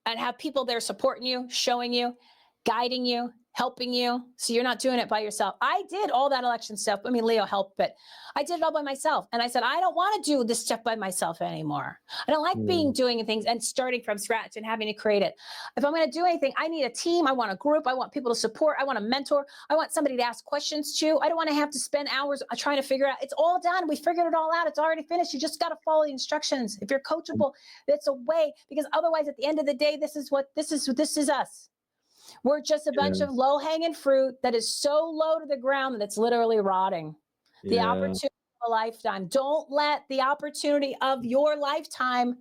And have people there supporting you, showing you, guiding you, helping you. So you're not doing it by yourself. I did all that election stuff. I mean, Leo helped, but I did it all by myself. And I said, I don't want to do this stuff by myself anymore. I don't like doing things and starting from scratch and having to create it. If I'm going to do anything, I need a team. I want a group. I want people to support. I want a mentor. I want somebody to ask questions to. I don't want to have to spend hours trying to figure out. It's all done. We figured it all out. It's already finished. You just got to follow the instructions. If you're coachable, that's a way, because otherwise at the end of the day, this is us. We're just a bunch of low-hanging fruit that is so low to the ground that it's literally rotting. The opportunity of a lifetime. Don't let the opportunity of your lifetime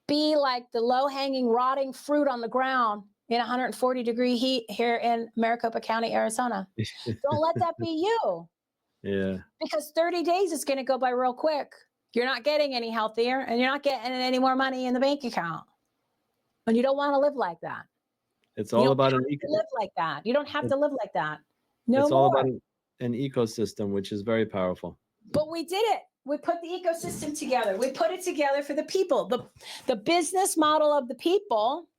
be like the low-hanging, rotting fruit on the ground in 140-degree heat here in Maricopa County, Arizona. Don't let that be you. Yeah. Because 30 days is going to go by real quick. You're not getting any healthier, and you're not getting any more money in the bank account. And you don't want to live like that. It's all about live like that. You don't have to live like that. No, it's all about an ecosystem, which is very powerful. But we did it. We put the ecosystem together. We put it together for the people. The business model of the people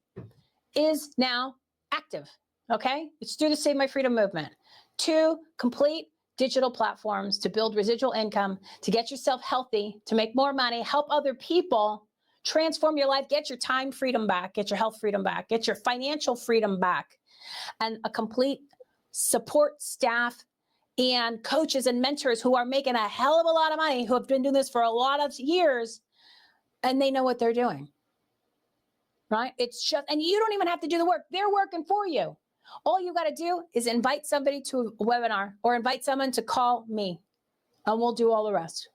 is now active. Okay, it's through the Save My Freedom movement to complete digital platforms to build residual income, to get yourself healthy, to make more money, help other people, transform your life, get your time freedom back, get your health freedom back, get your financial freedom back, and a complete support staff and coaches and mentors who are making a hell of a lot of money, who have been doing this for a lot of years, and they know what they're doing, right? It's just, and you don't even have to do the work. They're working for you. All you got to do is invite somebody to a webinar or invite someone to call me, and we'll do all the rest.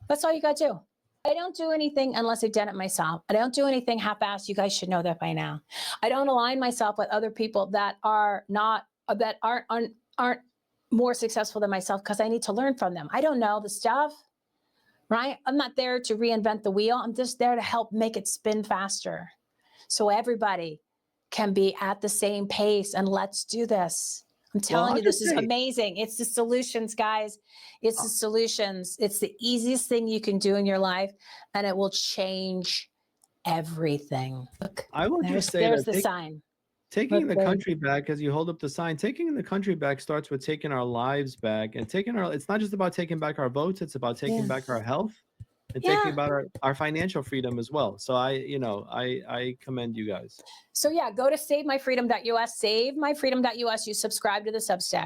That's all you got to do. I don't do anything unless I've done it myself. I don't do anything half-assed. You guys should know that by now. I don't align myself with other people that are not, that aren't more successful than myself, because I need to learn from them. I don't know the stuff, right? I'm not there to reinvent the wheel. I'm just there to help make it spin faster, so everybody can be at the same pace, and let's do this. I'm telling I'll you, this just is say- amazing. It's the solutions, guys. It's the solutions. It's the easiest thing you can do in your life, and it will change everything. Look, I will just say there's that the sign. taking the Look, country back, as you hold up the sign, taking the country back starts with taking our lives back, and it's not just about taking back our votes, it's about taking back our health and taking about our financial freedom as well. So I commend you guys. So yeah, go to savemyfreedom.us, savemyfreedom.us. You subscribe to the Substack.